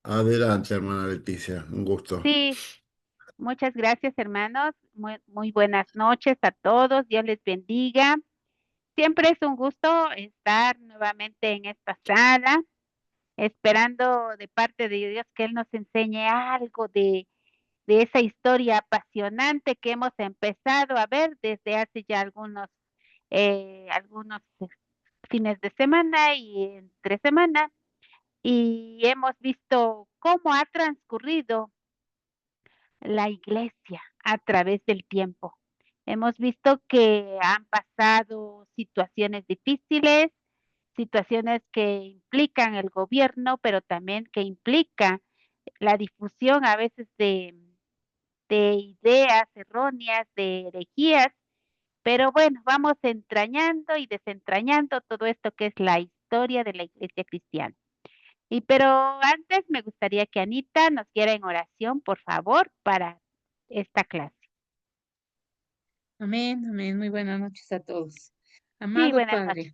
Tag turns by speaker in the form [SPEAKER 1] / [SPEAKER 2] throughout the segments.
[SPEAKER 1] Adelante, hermana Leticia, un gusto.
[SPEAKER 2] Sí, muchas gracias, hermanos. Muy buenas noches a todos. Dios les bendiga. Siempre es un gusto estar nuevamente en esta sala, esperando de parte de Dios que Él nos enseñe algo de esa historia apasionante que hemos empezado a ver desde hace ya algunos fines de semana y entre semana, y hemos visto cómo ha transcurrido la iglesia a través del tiempo. Hemos visto que han pasado situaciones difíciles, situaciones que implican el gobierno, pero también que implica la difusión a veces de ideas erróneas, de herejías, pero bueno, vamos entrañando y desentrañando todo esto que es la historia de la iglesia cristiana. Pero antes me gustaría que Anita nos diera en oración, por favor, para esta clase.
[SPEAKER 3] Amén, amén. Muy buenas noches a todos.
[SPEAKER 2] Sí,
[SPEAKER 3] Amado
[SPEAKER 2] buenas noches.
[SPEAKER 3] Padre,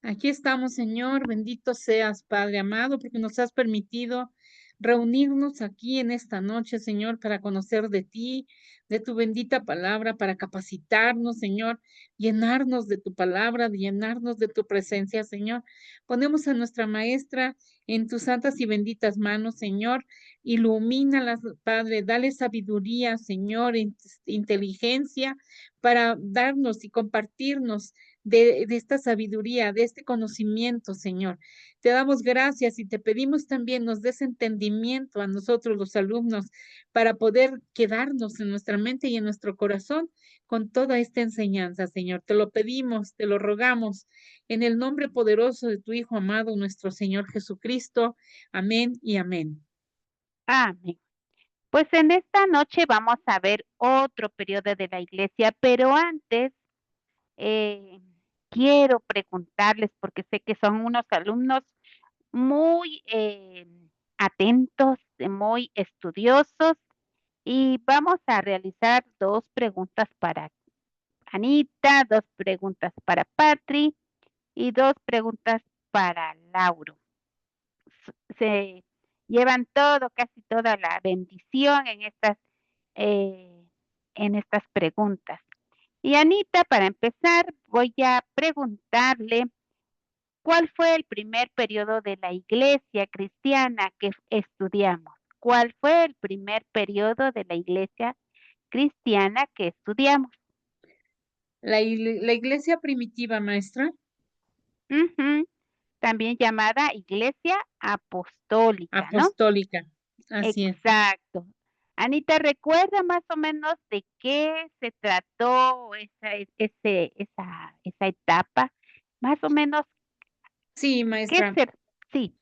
[SPEAKER 3] aquí estamos, Señor. Bendito seas, Padre amado, porque nos has permitido reunirnos aquí en esta noche, Señor, para conocer de ti, de tu bendita palabra, para capacitarnos, Señor, llenarnos de tu palabra, llenarnos de tu presencia, Señor. Ponemos a nuestra maestra en tus santas y benditas manos, Señor. Ilumínalas, Padre. Dale sabiduría, Señor, inteligencia para darnos y compartirnos de esta sabiduría, de este conocimiento, Señor. Te damos gracias y te pedimos también nos des entendimiento a nosotros los alumnos para poder quedarnos en nuestra mente y en nuestro corazón con toda esta enseñanza, Señor. Te lo pedimos, te lo rogamos en el nombre poderoso de tu Hijo amado, nuestro Señor Jesucristo. Amén y amén.
[SPEAKER 2] Amén. Pues en esta noche vamos a ver otro periodo de la iglesia, pero antes eh, quiero preguntarles, porque sé que son unos alumnos muy atentos, muy estudiosos, y vamos a realizar dos preguntas para Anita, dos preguntas para Patri y dos preguntas para Lauro. Se llevan todo, casi toda la bendición eh, en estas preguntas. Y Anita, para empezar, voy a preguntarle cuál fue el primer periodo de la iglesia cristiana que estudiamos. ¿Cuál fue el primer periodo de la iglesia cristiana que estudiamos?
[SPEAKER 3] La iglesia primitiva, maestra,
[SPEAKER 2] Ujú. También llamada iglesia apostólica, ¿no?
[SPEAKER 3] apostólica. Así es.
[SPEAKER 2] Exacto. Anita, ¿recuerda más o menos de qué se trató esa etapa? Más o menos,
[SPEAKER 3] Sí,
[SPEAKER 2] ¿qué
[SPEAKER 3] maestra.
[SPEAKER 2] se... Sí,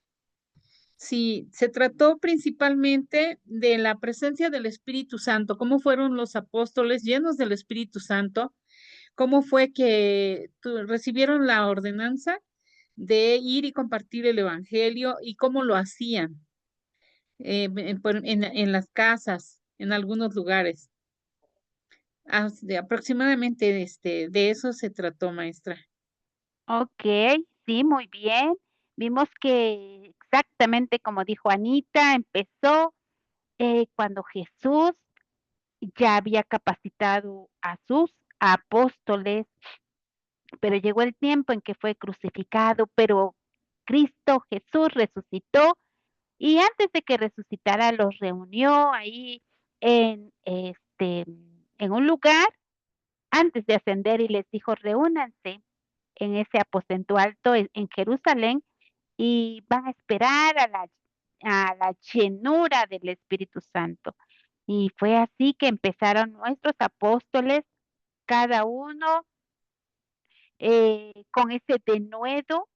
[SPEAKER 3] Sí, se trató principalmente de la presencia del Espíritu Santo, cómo fueron los apóstoles llenos del Espíritu Santo, cómo fue que recibieron la ordenanza de ir y compartir el Evangelio y cómo lo hacían en las casas, en algunos lugares. Aproximadamente de eso se trató, maestra.
[SPEAKER 2] ok, sí, muy bien. Vimos que exactamente como dijo Anita, empezó cuando Jesús ya había capacitado a sus apóstoles, pero llegó el tiempo en que fue crucificado, pero Cristo Jesús resucitó y antes de que resucitara los reunió ahí en un lugar antes de ascender y les dijo, reúnanse en ese aposento alto en Jerusalén y van a esperar a la llenura del Espíritu Santo. Y fue así que empezaron nuestros apóstoles, cada uno con ese denuedo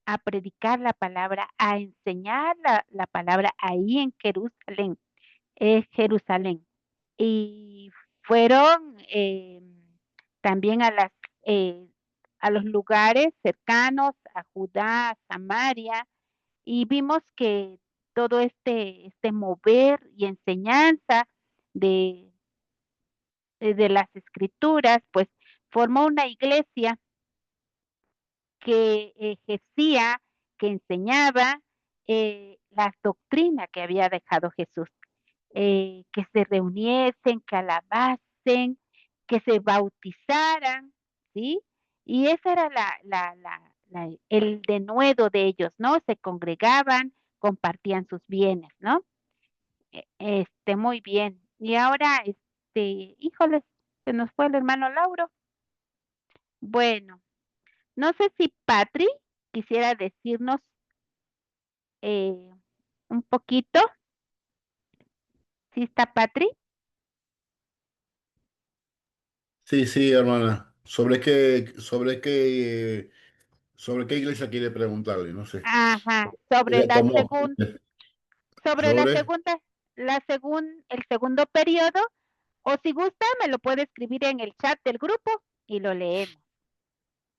[SPEAKER 2] a predicar la palabra, a enseñar la palabra ahí en Jerusalén, Jerusalén. Y fueron también eh, a los lugares cercanos, a Judá, a Samaria, y vimos que todo este mover y enseñanza de, de las escrituras, pues formó una iglesia que ejercía, que enseñaba la doctrina que había dejado Jesús, que se reuniesen, que alabasen, que se bautizaran, ¿sí? Y ese era el denuedo de ellos, ¿no? Se congregaban, compartían sus bienes, ¿no? Muy bien. Y ahora, híjoles, se nos fue el hermano Lauro. Bueno, no sé si Patri quisiera decirnos eh, un poquito. ¿Sí está Patri?
[SPEAKER 1] Sí, sí, hermana. ¿Sobre qué iglesia quiere preguntarle? No sé.
[SPEAKER 2] Ajá, sobre
[SPEAKER 1] Ella
[SPEAKER 2] la
[SPEAKER 1] tomó
[SPEAKER 2] segunda, sobre la
[SPEAKER 1] sobre.
[SPEAKER 2] segunda, el segundo periodo, o si gusta, me lo puede escribir en el chat del grupo y lo leemos.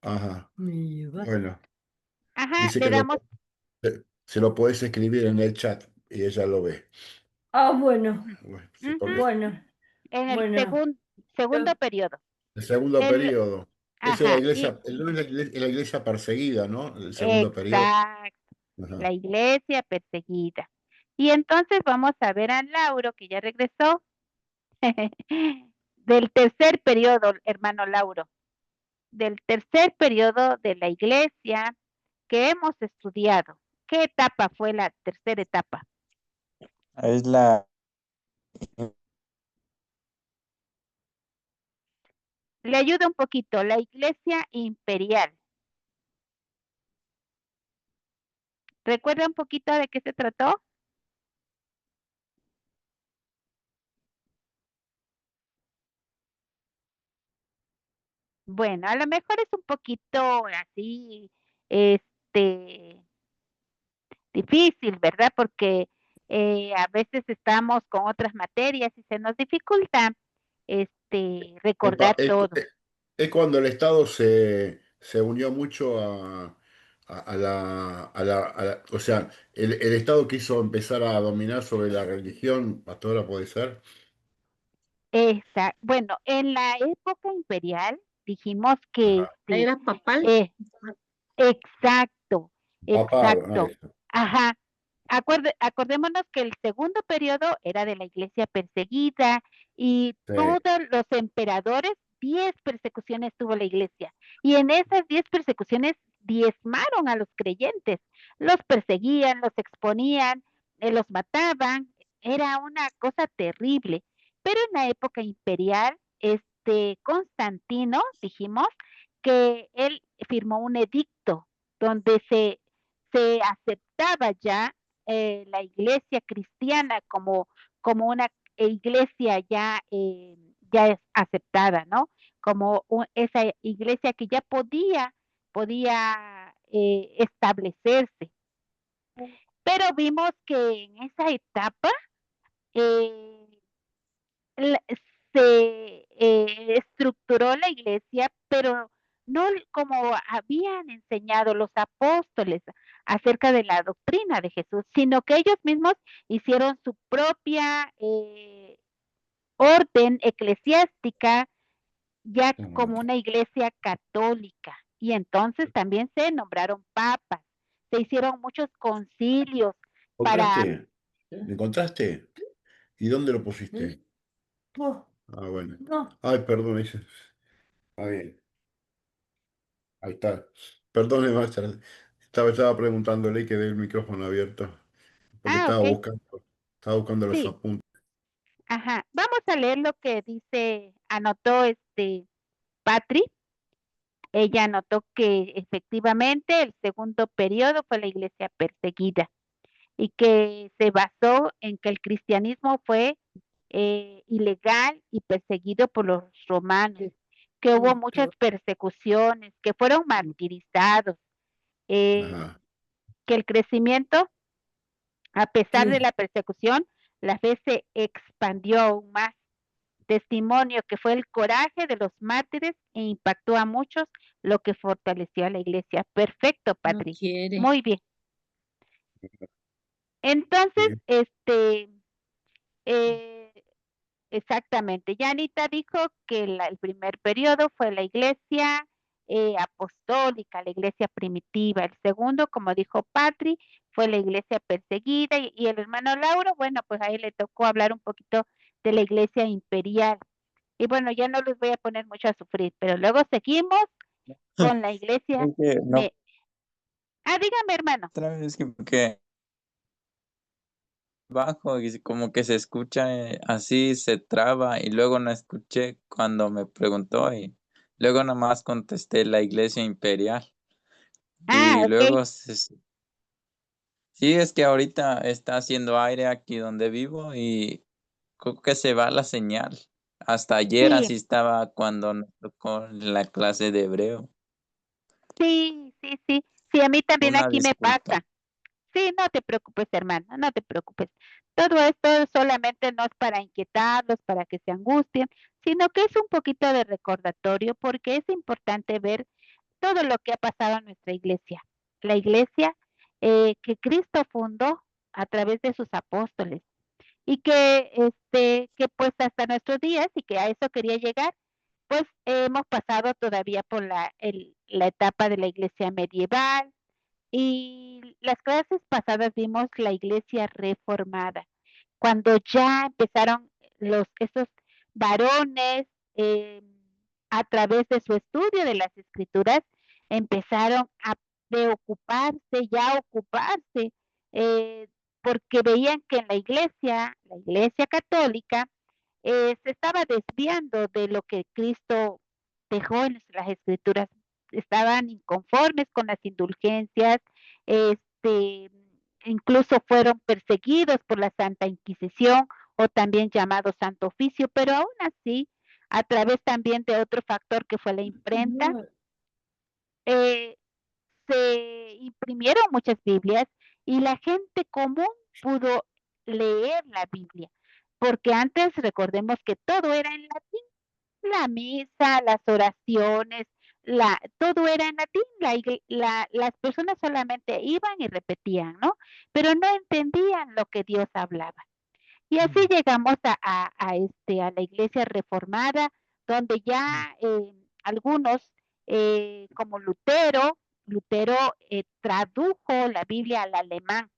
[SPEAKER 1] Ajá. Bueno,
[SPEAKER 2] Ajá,
[SPEAKER 1] dice
[SPEAKER 2] le
[SPEAKER 1] que
[SPEAKER 2] damos,
[SPEAKER 1] se lo puedes escribir en el chat y ella lo ve.
[SPEAKER 4] Ah, bueno,
[SPEAKER 1] Bueno, sí,
[SPEAKER 2] ujú,
[SPEAKER 4] bueno,
[SPEAKER 2] en el
[SPEAKER 4] bueno.
[SPEAKER 2] segundo
[SPEAKER 4] Yo-
[SPEAKER 2] periodo.
[SPEAKER 1] el segundo
[SPEAKER 2] El,
[SPEAKER 1] periodo. Esa es la
[SPEAKER 2] ajá,
[SPEAKER 1] iglesia, no es la iglesia perseguida, ¿no? El segundo periodo.
[SPEAKER 2] exacto, la
[SPEAKER 1] Ajá.
[SPEAKER 2] iglesia perseguida. Y entonces vamos a ver a Lauro, que ya regresó, del tercer periodo, hermano Lauro, del tercer periodo de la iglesia que hemos estudiado. ¿Qué etapa fue la tercera etapa?
[SPEAKER 5] Es la
[SPEAKER 2] Le ayuda un poquito, la iglesia imperial. ¿Recuerda un poquito de qué se trató? Bueno, a lo mejor es un poquito así, este, difícil, ¿verdad? Porque a veces estamos con otras materias y se nos dificulta,
[SPEAKER 1] Epa,
[SPEAKER 2] recordar todo.
[SPEAKER 1] es cuando el Estado se unió mucho o sea, el Estado quiso empezar a dominar sobre la religión, hasta ahora puede ser.
[SPEAKER 2] Bueno, en la época imperial dijimos que
[SPEAKER 1] Ajá.
[SPEAKER 3] La era papal.
[SPEAKER 2] eh, exacto,
[SPEAKER 1] Papado,
[SPEAKER 2] exacto.
[SPEAKER 1] eso.
[SPEAKER 2] Ajá. Acordémonos que el segundo periodo era de la iglesia perseguida y
[SPEAKER 1] Sí,
[SPEAKER 2] todos los emperadores, 10 persecuciones tuvo la iglesia. Y en esas 10 persecuciones diezmaron a los creyentes. Los perseguían, los exponían, los mataban. Era una cosa terrible. Pero en la época imperial, Constantino, dijimos, que él firmó un edicto donde se aceptaba ya la iglesia cristiana como una iglesia ya es aceptada, ¿no? Como esa iglesia que ya podía establecerse. Pero vimos que en esa etapa eh, la- se estructuró la iglesia, pero no como habían enseñado los apóstoles acerca de la doctrina de Jesús, sino que ellos mismos hicieron su propia orden eclesiástica, ya como una iglesia católica. Y entonces también se nombraron papas, se hicieron muchos concilios para,
[SPEAKER 1] ¿encontraste? ¿Me encontraste? ¿Y dónde lo pusiste?
[SPEAKER 4] Oh,
[SPEAKER 1] Ah, bueno.
[SPEAKER 4] no,
[SPEAKER 1] Ay, perdón, dice. Ah, bien. Ahí está. Perdón, maestra. Estaba preguntándole y quedé el micrófono abierto. Porque
[SPEAKER 2] ok,
[SPEAKER 1] estaba buscando los
[SPEAKER 2] sí.
[SPEAKER 1] apuntes.
[SPEAKER 2] Ajá, vamos a leer lo que anotó Patri. Ella anotó que efectivamente el segundo periodo fue la iglesia perseguida y que se basó en que el cristianismo fue ilegal y perseguido por los romanos, que hubo muchas persecuciones, que fueron martirizados, eh,
[SPEAKER 1] Ajá.
[SPEAKER 2] que el crecimiento, a pesar de
[SPEAKER 4] sí.
[SPEAKER 2] la persecución, la fe se expandió aún más. Testimonio que fue el coraje de los mártires e impactó a muchos, lo que fortaleció a la iglesia. Perfecto,
[SPEAKER 3] No
[SPEAKER 2] Patri.
[SPEAKER 3] quiere.
[SPEAKER 2] Muy bien. Entonces,
[SPEAKER 1] Bien.
[SPEAKER 2] eh, exactamente, Yanita dijo que el primer periodo fue la iglesia apostólica, la iglesia primitiva. El segundo, como dijo Patri, fue la iglesia perseguida y el hermano Lauro, bueno, pues a él le tocó hablar un poquito de la iglesia imperial. Y bueno, ya no los voy a poner mucho a sufrir, pero luego seguimos con la iglesia.
[SPEAKER 5] Es que no,
[SPEAKER 2] Dígame, hermano.
[SPEAKER 5] otra vez que porque bajo y como que se escucha así, se traba y luego no escuché cuando me preguntó y luego nada más contesté la iglesia imperial y
[SPEAKER 2] Ok.
[SPEAKER 5] luego sí, es que ahorita está haciendo aire aquí donde vivo y creo que se va la señal. Hasta ayer
[SPEAKER 2] Sí,
[SPEAKER 5] así estaba cuando nos tocó la clase de hebreo.
[SPEAKER 2] sí, sí, sí. Sí, a mí también
[SPEAKER 5] Una
[SPEAKER 2] aquí me
[SPEAKER 5] disculpa.
[SPEAKER 2] pasa. Sí, no te preocupes, hermano, no te preocupes. Todo esto solamente no es para inquietarlos, para que se angustien, sino que es un poquito de recordatorio porque es importante ver todo lo que ha pasado en nuestra iglesia. La iglesia que Cristo fundó a través de sus apóstoles y que pues hasta nuestros días y que a eso quería llegar, pues hemos pasado todavía por la etapa de la iglesia medieval, y las clases pasadas vimos la iglesia reformada, cuando ya empezaron esos varones, eh, a través de su estudio de las escrituras, empezaron a preocuparse, ya a ocuparse, eh, porque veían que en la iglesia católica, se estaba desviando de lo que Cristo dejó en las escrituras. Estaban inconformes con las indulgencias, este, incluso fueron perseguidos por la Santa Inquisición o también llamado Santo Oficio, pero aún así, a través también de otro factor que fue la imprenta,
[SPEAKER 4] No,
[SPEAKER 2] eh, se imprimieron muchas Biblias y la gente común pudo leer la Biblia, porque antes recordemos que todo era en latín, la misa, las oraciones, todo era en latín, las personas solamente iban y repetían, ¿no? Pero no entendían lo que Dios hablaba. Y así llegamos a la iglesia reformada, donde ya algunos, como Lutero tradujo la Biblia al alemán.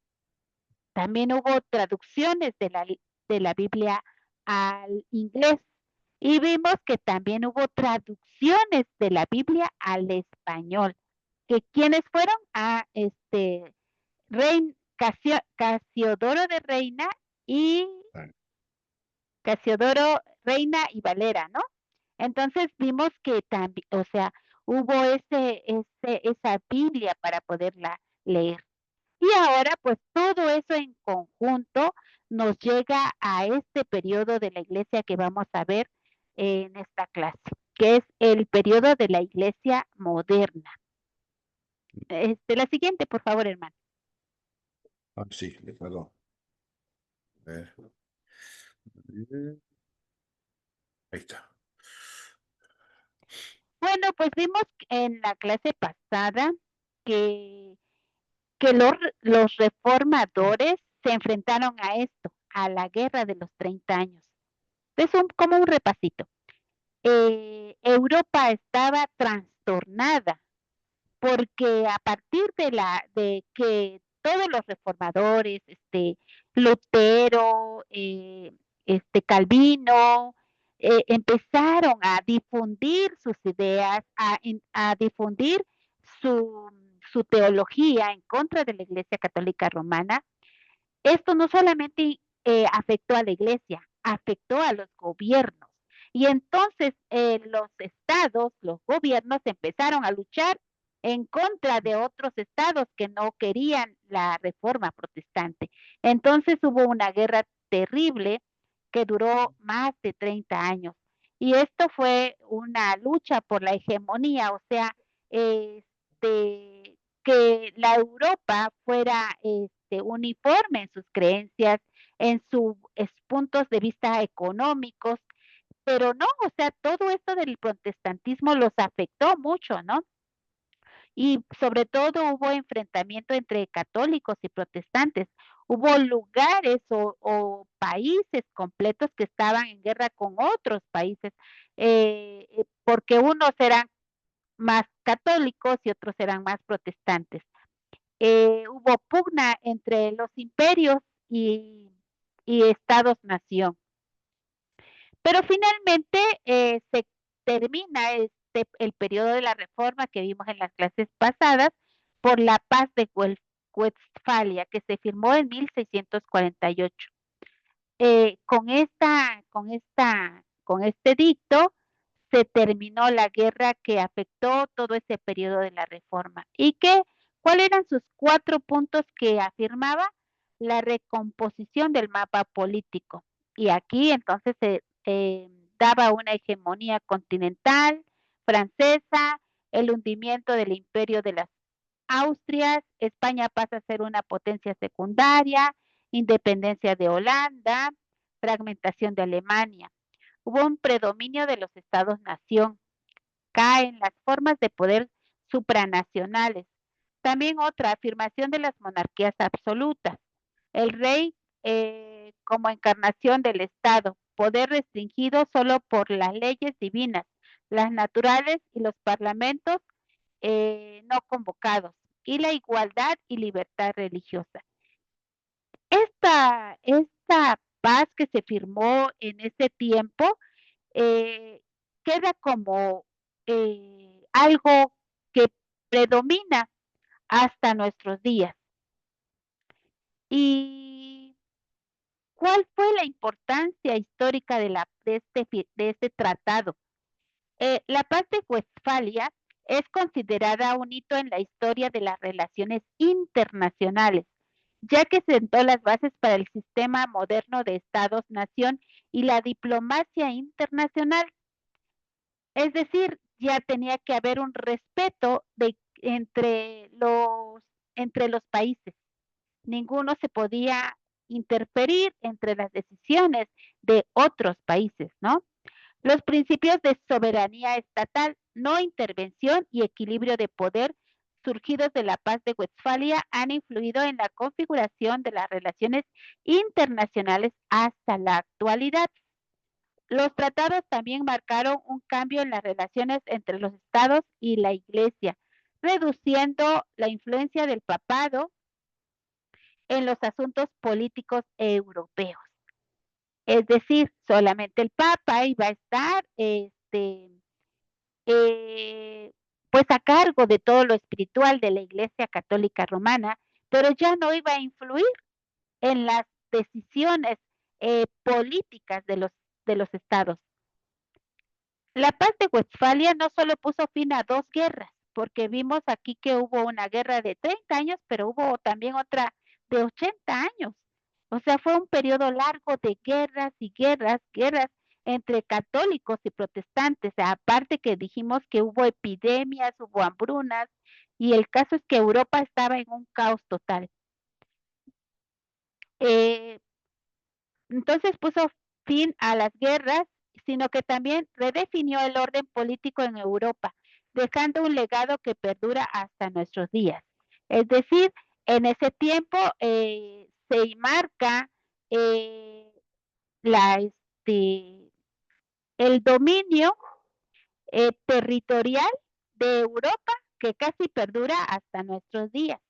[SPEAKER 2] También hubo traducciones de la Biblia al inglés. Y vimos que también hubo traducciones de la Biblia al español. Que quienes fueron Casiodoro de Reina y
[SPEAKER 1] Bueno,
[SPEAKER 2] Casiodoro, Reina y Valera, ¿no? Entonces vimos que también, o sea, hubo esa Biblia para poderla leer. Y ahora, pues todo eso en conjunto nos llega a este periodo de la iglesia que vamos a ver en esta clase, que es el periodo de la iglesia moderna. La siguiente, por favor, hermano.
[SPEAKER 1] sí, perdón. A ver. Ahí está.
[SPEAKER 2] Bueno, pues vimos en la clase pasada que que los reformadores se enfrentaron a esto, a la guerra de los 30 años. Es como un repasito. Europa estaba trastornada porque a partir de que todos los reformadores, Lutero, Calvino, empezaron a difundir sus ideas, a difundir su, su teología en contra de la Iglesia Católica Romana. Esto no solamente afectó a la iglesia, afectó a los gobiernos. Y entonces los estados, los gobiernos empezaron a luchar en contra de otros estados que no querían la reforma protestante. Entonces hubo una guerra terrible que duró más de 30 años. Y esto fue una lucha por la hegemonía, o sea, que la Europa fuera uniforme en sus creencias, en sus puntos de vista económicos, pero no, o sea, todo esto del protestantismo los afectó mucho, ¿no? Y sobre todo hubo enfrentamiento entre católicos y protestantes. Hubo lugares o países completos que estaban en guerra con otros países, porque unos eran más católicos y otros eran más protestantes. hubo pugna entre los imperios y estados-nación. Pero finalmente se termina el periodo de la reforma que vimos en las clases pasadas por la paz de Westfalia, que se firmó en 1648. Con este dicto se terminó la guerra que afectó todo ese periodo de la reforma. ¿Cuáles eran sus 4 puntos que afirmaba? La recomposición del mapa político. Y aquí entonces se daba una hegemonía continental francesa, el hundimiento del imperio de las Austrias, España pasa a ser una potencia secundaria, independencia de Holanda, fragmentación de Alemania. Hubo un predominio de los estados-nación, caen las formas de poder supranacionales. También otra afirmación de las monarquías absolutas. El rey como encarnación del Estado, poder restringido solo por las leyes divinas, las naturales y los parlamentos no convocados, y la igualdad y libertad religiosa. Esta paz que se firmó en ese tiempo queda como algo que predomina hasta nuestros días. ¿Y cuál fue la importancia histórica de este tratado? La paz de Westfalia es considerada un hito en la historia de las relaciones internacionales, ya que sentó las bases para el sistema moderno de estados-nación y la diplomacia internacional. Es decir, ya tenía que haber un respeto entre los países. Ninguno se podía interferir entre las decisiones de otros países, ¿no? Los principios de soberanía estatal, no intervención y equilibrio de poder surgidos de la paz de Westfalia han influido en la configuración de las relaciones internacionales hasta la actualidad. Los tratados también marcaron un cambio en las relaciones entre los estados y la Iglesia, reduciendo la influencia del papado en los asuntos políticos europeos. Es decir, solamente el Papa iba a estar pues a cargo de todo lo espiritual de la Iglesia Católica Romana, pero ya no iba a influir en las decisiones políticas de los estados. La paz de Westfalia no solo puso fin a 2 guerras, porque vimos aquí que hubo una guerra de 30 años, pero hubo también otra de 80 años. O sea, fue un periodo largo de guerras y guerras entre católicos y protestantes. Aparte que dijimos que hubo epidemias, hubo hambrunas, y el caso es que Europa estaba en un caos total. Entonces puso fin a las guerras, sino que también redefinió el orden político en Europa, dejando un legado que perdura hasta nuestros días. Es decir, en ese tiempo se marca el dominio territorial de Europa que casi perdura hasta nuestros días.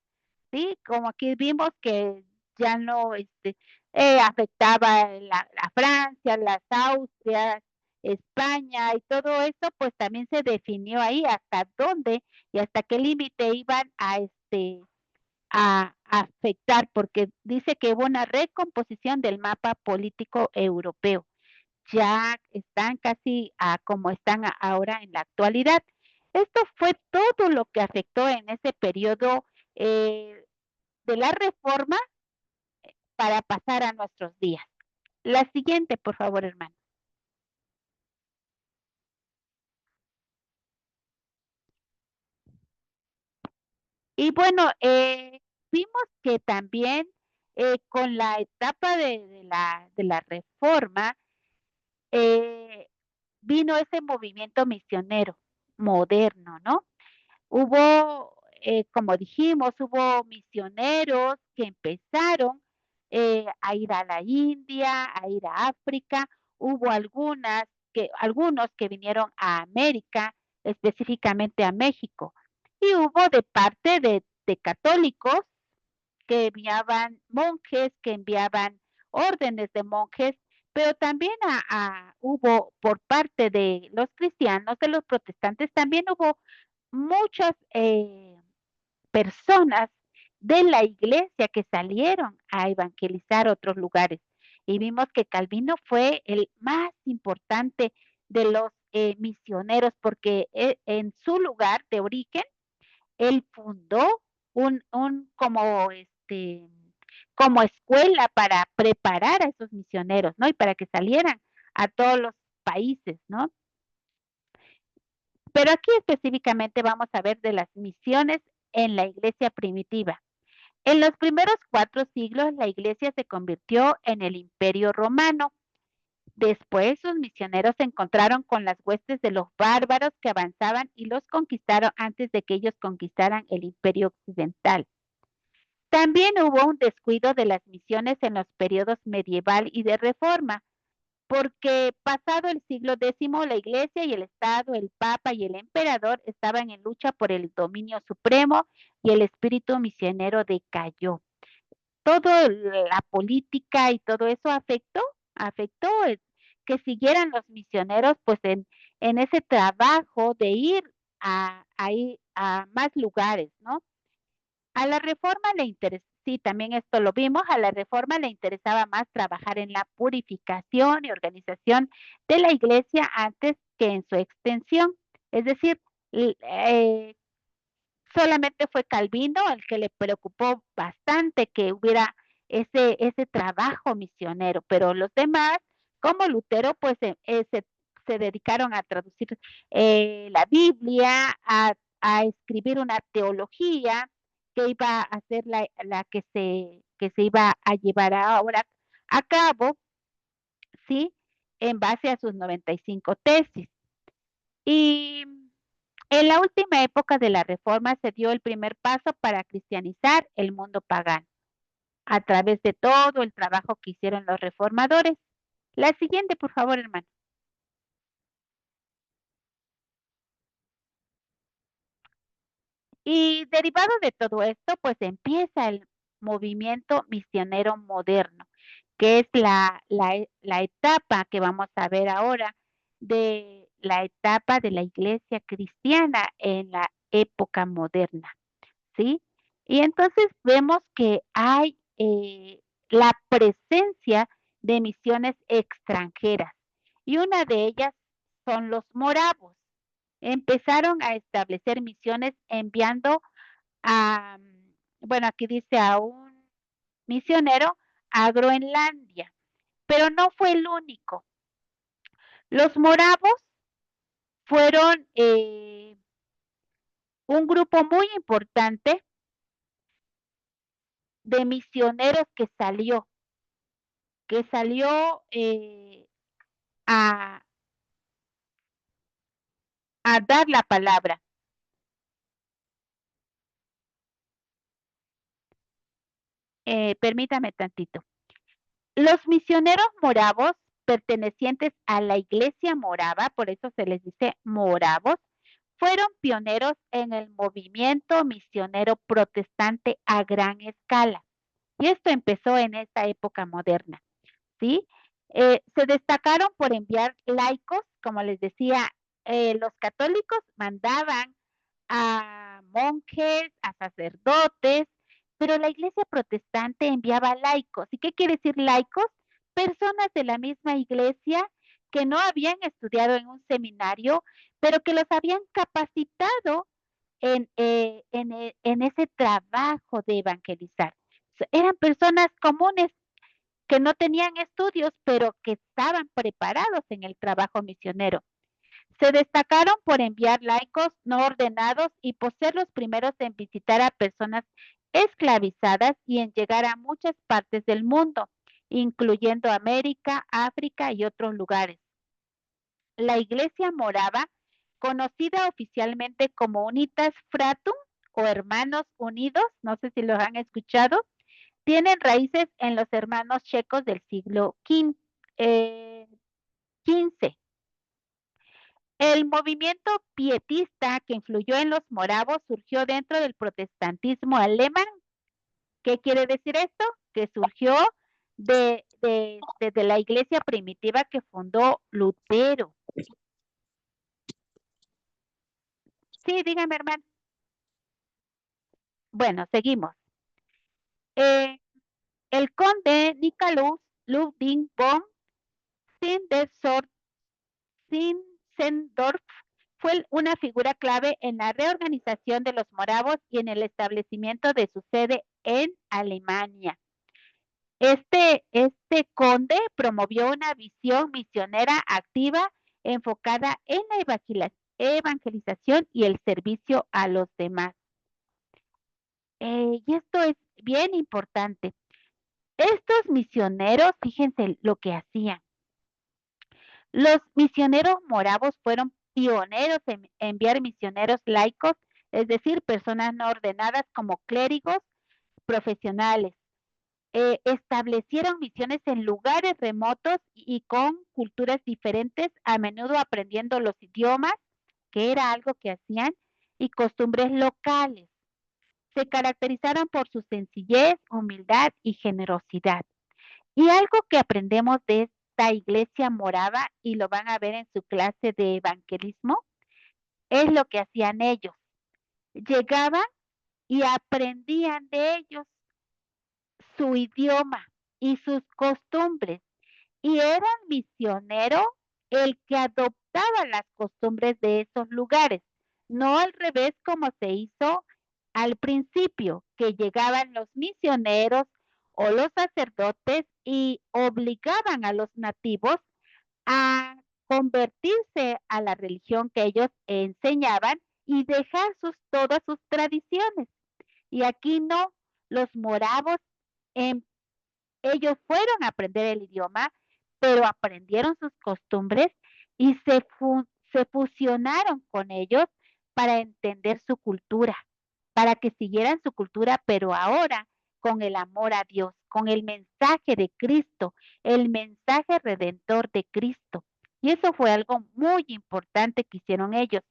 [SPEAKER 2] ¿Sí? Como aquí vimos que ya no afectaba la Francia, las Austrias, España y todo eso, pues también se definió ahí hasta dónde y hasta qué límite iban a afectar, porque dice que hubo una recomposición del mapa político europeo. Ya están casi como están ahora en la actualidad. Esto fue todo lo que afectó en ese periodo de la reforma para pasar a nuestros días. La siguiente, por favor, hermano. Y bueno, vimos que también con la etapa de la reforma vino ese movimiento misionero moderno, ¿no? Hubo, como dijimos, hubo misioneros que empezaron a ir a la India, a ir a África. Hubo algunos que vinieron a América, específicamente a México. Y hubo de parte de católicos que enviaban monjes, que enviaban órdenes de monjes, pero también hubo por parte de los cristianos, de los protestantes, también hubo muchas personas de la iglesia que salieron a evangelizar otros lugares. Y vimos que Calvino fue el más importante de los misioneros porque en su lugar de origen, él fundó como escuela para preparar a esos misioneros, ¿no? Y para que salieran a todos los países, ¿no? Pero aquí específicamente vamos a ver de las misiones en la iglesia primitiva. En los primeros 4 siglos, la iglesia se convirtió en el imperio romano. Después, sus misioneros se encontraron con las huestes de los bárbaros que avanzaban y los conquistaron antes de que ellos conquistaran el imperio occidental. También hubo un descuido de las misiones en los periodos medieval y de reforma, porque pasado el siglo X, la iglesia y el Estado, el Papa y el emperador estaban en lucha por el dominio supremo y el espíritu misionero decayó. Toda la política y todo eso afectó que siguieran los misioneros pues en ese trabajo de ir a más lugares, ¿no? A la reforma le interesaba, sí, también esto lo vimos, a la reforma le interesaba más trabajar en la purificación y organización de la iglesia antes que en su extensión. Es decir, solamente fue Calvino el que le preocupó bastante que hubiera ese trabajo misionero, pero los demás, como Lutero, pues se dedicaron a traducir la Biblia, a escribir una teología que iba a ser la que se iba a llevar ahora a cabo, ¿sí? En base a sus 95 tesis. Y en la última época de la Reforma se dio el primer paso para cristianizar el mundo pagano, a través de todo el trabajo que hicieron los reformadores. La siguiente, por favor, hermano. Y derivado de todo esto, pues empieza el movimiento misionero moderno, que es la etapa que vamos a ver ahora de la etapa de la iglesia cristiana en la época moderna, ¿sí? Y entonces vemos que hay la presencia de misiones extranjeras y una de ellas son los moravos. Empezaron a establecer misiones enviando bueno, aquí dice a un misionero a Groenlandia, pero no fue el único. Los moravos fueron un grupo muy importante de misioneros que salió a, a dar la palabra. Permítame tantito. Los misioneros moravos pertenecientes a la iglesia morava, por eso se les dice moravos, fueron pioneros en el movimiento misionero protestante a gran escala. Y esto empezó en esta época moderna, ¿sí? Se destacaron por enviar laicos, como les decía, los católicos mandaban a monjes, a sacerdotes, pero la iglesia protestante enviaba laicos. ¿Y qué quiere decir laicos? Personas de la misma iglesia que no habían estudiado en un seminario, pero que los habían capacitado en ese trabajo de evangelizar. Eran personas comunes que no tenían estudios, pero que estaban preparados en el trabajo misionero. Se destacaron por enviar laicos no ordenados y por ser los primeros en visitar a personas esclavizadas y en llegar a muchas partes del mundo, incluyendo América, África y otros lugares. La iglesia morava, conocida oficialmente como Unitas Fratum o Hermanos Unidos, no sé si los han escuchado, tienen raíces en los hermanos checos del siglo XV. El movimiento pietista que influyó en los moravos surgió dentro del protestantismo alemán. ¿Qué quiere decir esto? Que surgió desde la iglesia primitiva que fundó Lutero. Sí, dígame, hermano. Bueno, seguimos. El conde Nicolás Ludwig von Zinzendorf fue una figura clave en la reorganización de los moravos y en el establecimiento de su sede en Alemania. Este conde promovió una visión misionera activa enfocada en la evangelización y el servicio a los demás. Y esto es bien importante. Estos misioneros, fíjense lo que hacían. Los misioneros moravos fueron pioneros en enviar misioneros laicos, es decir, personas no ordenadas como clérigos profesionales. Establecieron misiones en lugares remotos y con culturas diferentes, a menudo aprendiendo los idiomas, que era algo que hacían, y costumbres locales. Se caracterizaron por su sencillez, humildad y generosidad. Y algo que aprendemos de esta iglesia morava, y lo van a ver en su clase de evangelismo, es lo que hacían ellos. Llegaban y aprendían de ellos su idioma y sus costumbres. Y era el misionero el que adoptaba las costumbres de esos lugares, no al revés como se hizo al principio, que llegaban los misioneros o los sacerdotes y obligaban a los nativos a convertirse a la religión que ellos enseñaban y dejar todas sus tradiciones. Y aquí no, los moravos, ellos fueron a aprender el idioma, pero aprendieron sus costumbres y se fusionaron con ellos para entender su cultura, para que siguieran su cultura, pero ahora con el amor a Dios, con el mensaje de Cristo, el mensaje redentor de Cristo. Y eso fue algo muy importante que hicieron ellos.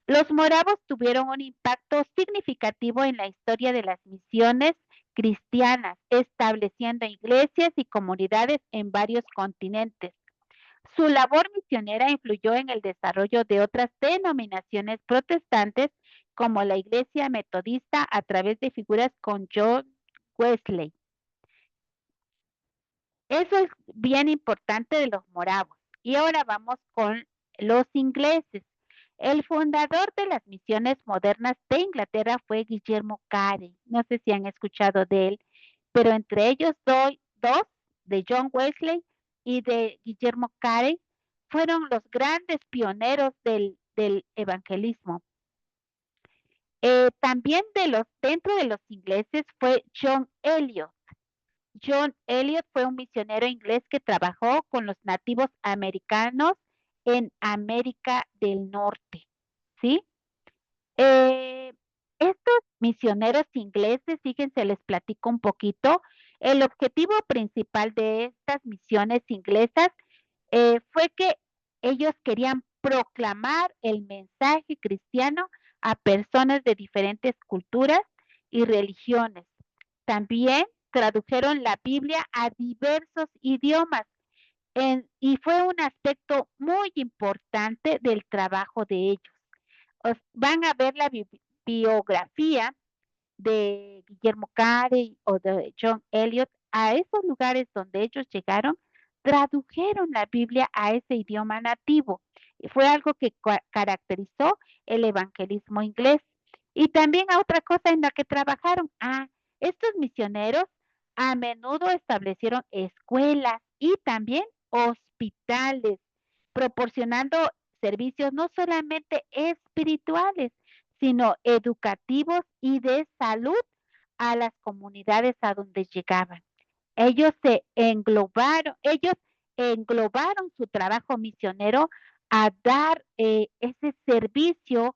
[SPEAKER 2] Los moravos tuvieron un impacto significativo en la historia de las misiones cristianas, estableciendo iglesias y comunidades en varios continentes. Su labor misionera influyó en el desarrollo de otras denominaciones protestantes, como la Iglesia Metodista, a través de figuras como John Wesley. Eso es bien importante de los moravos. Y ahora vamos con los ingleses. El fundador de las misiones modernas de Inglaterra fue Guillermo Carey. No sé si han escuchado de él, pero entre ellos dos, de John Wesley y de Guillermo Carey, fueron los grandes pioneros del evangelismo. También dentro de los ingleses fue John Eliot. John Eliot fue un misionero inglés que trabajó con los nativos americanos en América del Norte, ¿sí? Estos misioneros ingleses, fíjense, les platico un poquito. El objetivo principal de estas misiones inglesas fue que ellos querían proclamar el mensaje cristiano a personas de diferentes culturas y religiones. También tradujeron la Biblia a diversos idiomas y fue un aspecto muy importante del trabajo de ellos. Van a ver la biografía de Guillermo Carey o de John Eliot. A esos lugares donde ellos llegaron, tradujeron la Biblia a ese idioma nativo. Y fue algo que caracterizó el evangelismo inglés. Y también a otra cosa en la que trabajaron. Estos misioneros a menudo establecieron escuelas y también hospitales, proporcionando servicios no solamente espirituales, sino educativos y de salud a las comunidades a donde llegaban. Ellos englobaron su trabajo misionero a dar ese servicio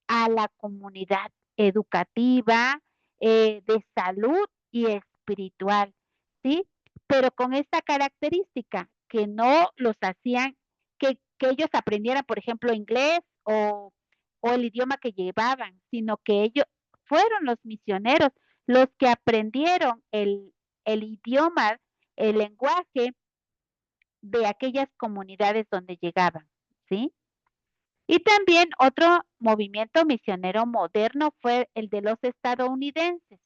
[SPEAKER 2] a la comunidad educativa, de salud y espiritual, ¿sí? Pero con esta característica, que no los hacían, que que ellos aprendieran, por ejemplo, inglés o el idioma que llevaban, sino que ellos fueron los misioneros los que aprendieron el idioma, el lenguaje de aquellas comunidades donde llegaban, ¿sí? Y también otro movimiento misionero moderno fue el de los estadounidenses.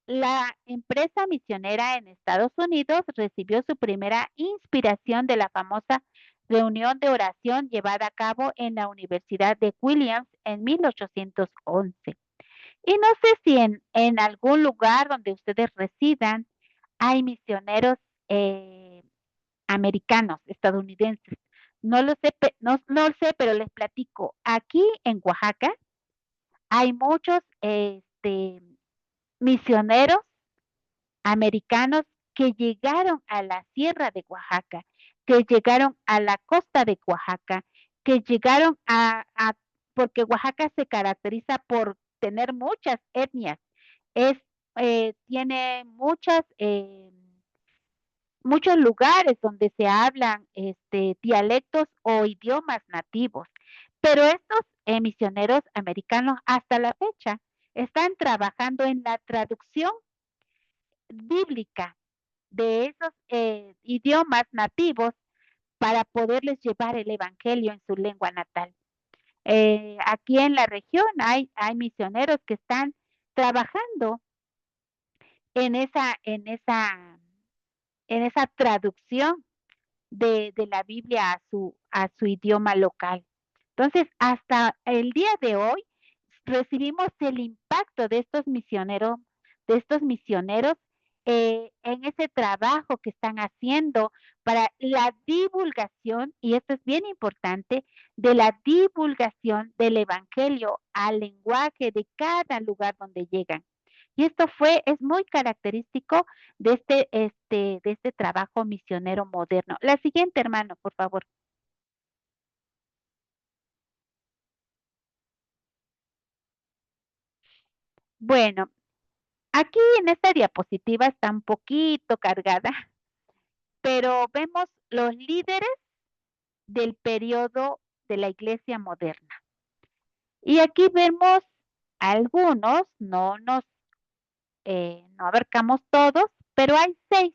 [SPEAKER 2] La empresa misionera en Estados Unidos recibió su primera inspiración de la famosa reunión de oración llevada a cabo en la Universidad de Williams en 1811. Y no sé si en algún lugar donde ustedes residan hay misioneros americanos, estadounidenses. No lo sé, no lo sé, pero les platico. Aquí en Oaxaca hay muchos misioneros americanos que llegaron a la sierra de Oaxaca, que llegaron a la costa de Oaxaca, que llegaron porque Oaxaca se caracteriza por tener muchas etnias, tiene muchos lugares donde se hablan dialectos o idiomas nativos, pero estos misioneros americanos hasta la fecha están trabajando en la traducción bíblica de esos idiomas nativos para poderles llevar el evangelio en su lengua natal. Aquí en la región hay misioneros que están trabajando en esa traducción de la Biblia a su idioma local. Entonces, hasta el día de hoy recibimos el impacto de estos misioneros en ese trabajo que están haciendo para la divulgación, y esto es bien importante, de la divulgación del evangelio al lenguaje de cada lugar donde llegan. Y esto es muy característico de este trabajo misionero moderno. La siguiente, hermano, por favor. Bueno, aquí en esta diapositiva está un poquito cargada, pero vemos los líderes del periodo de la iglesia moderna. Y aquí vemos algunos, no abarcamos todos, pero hay 6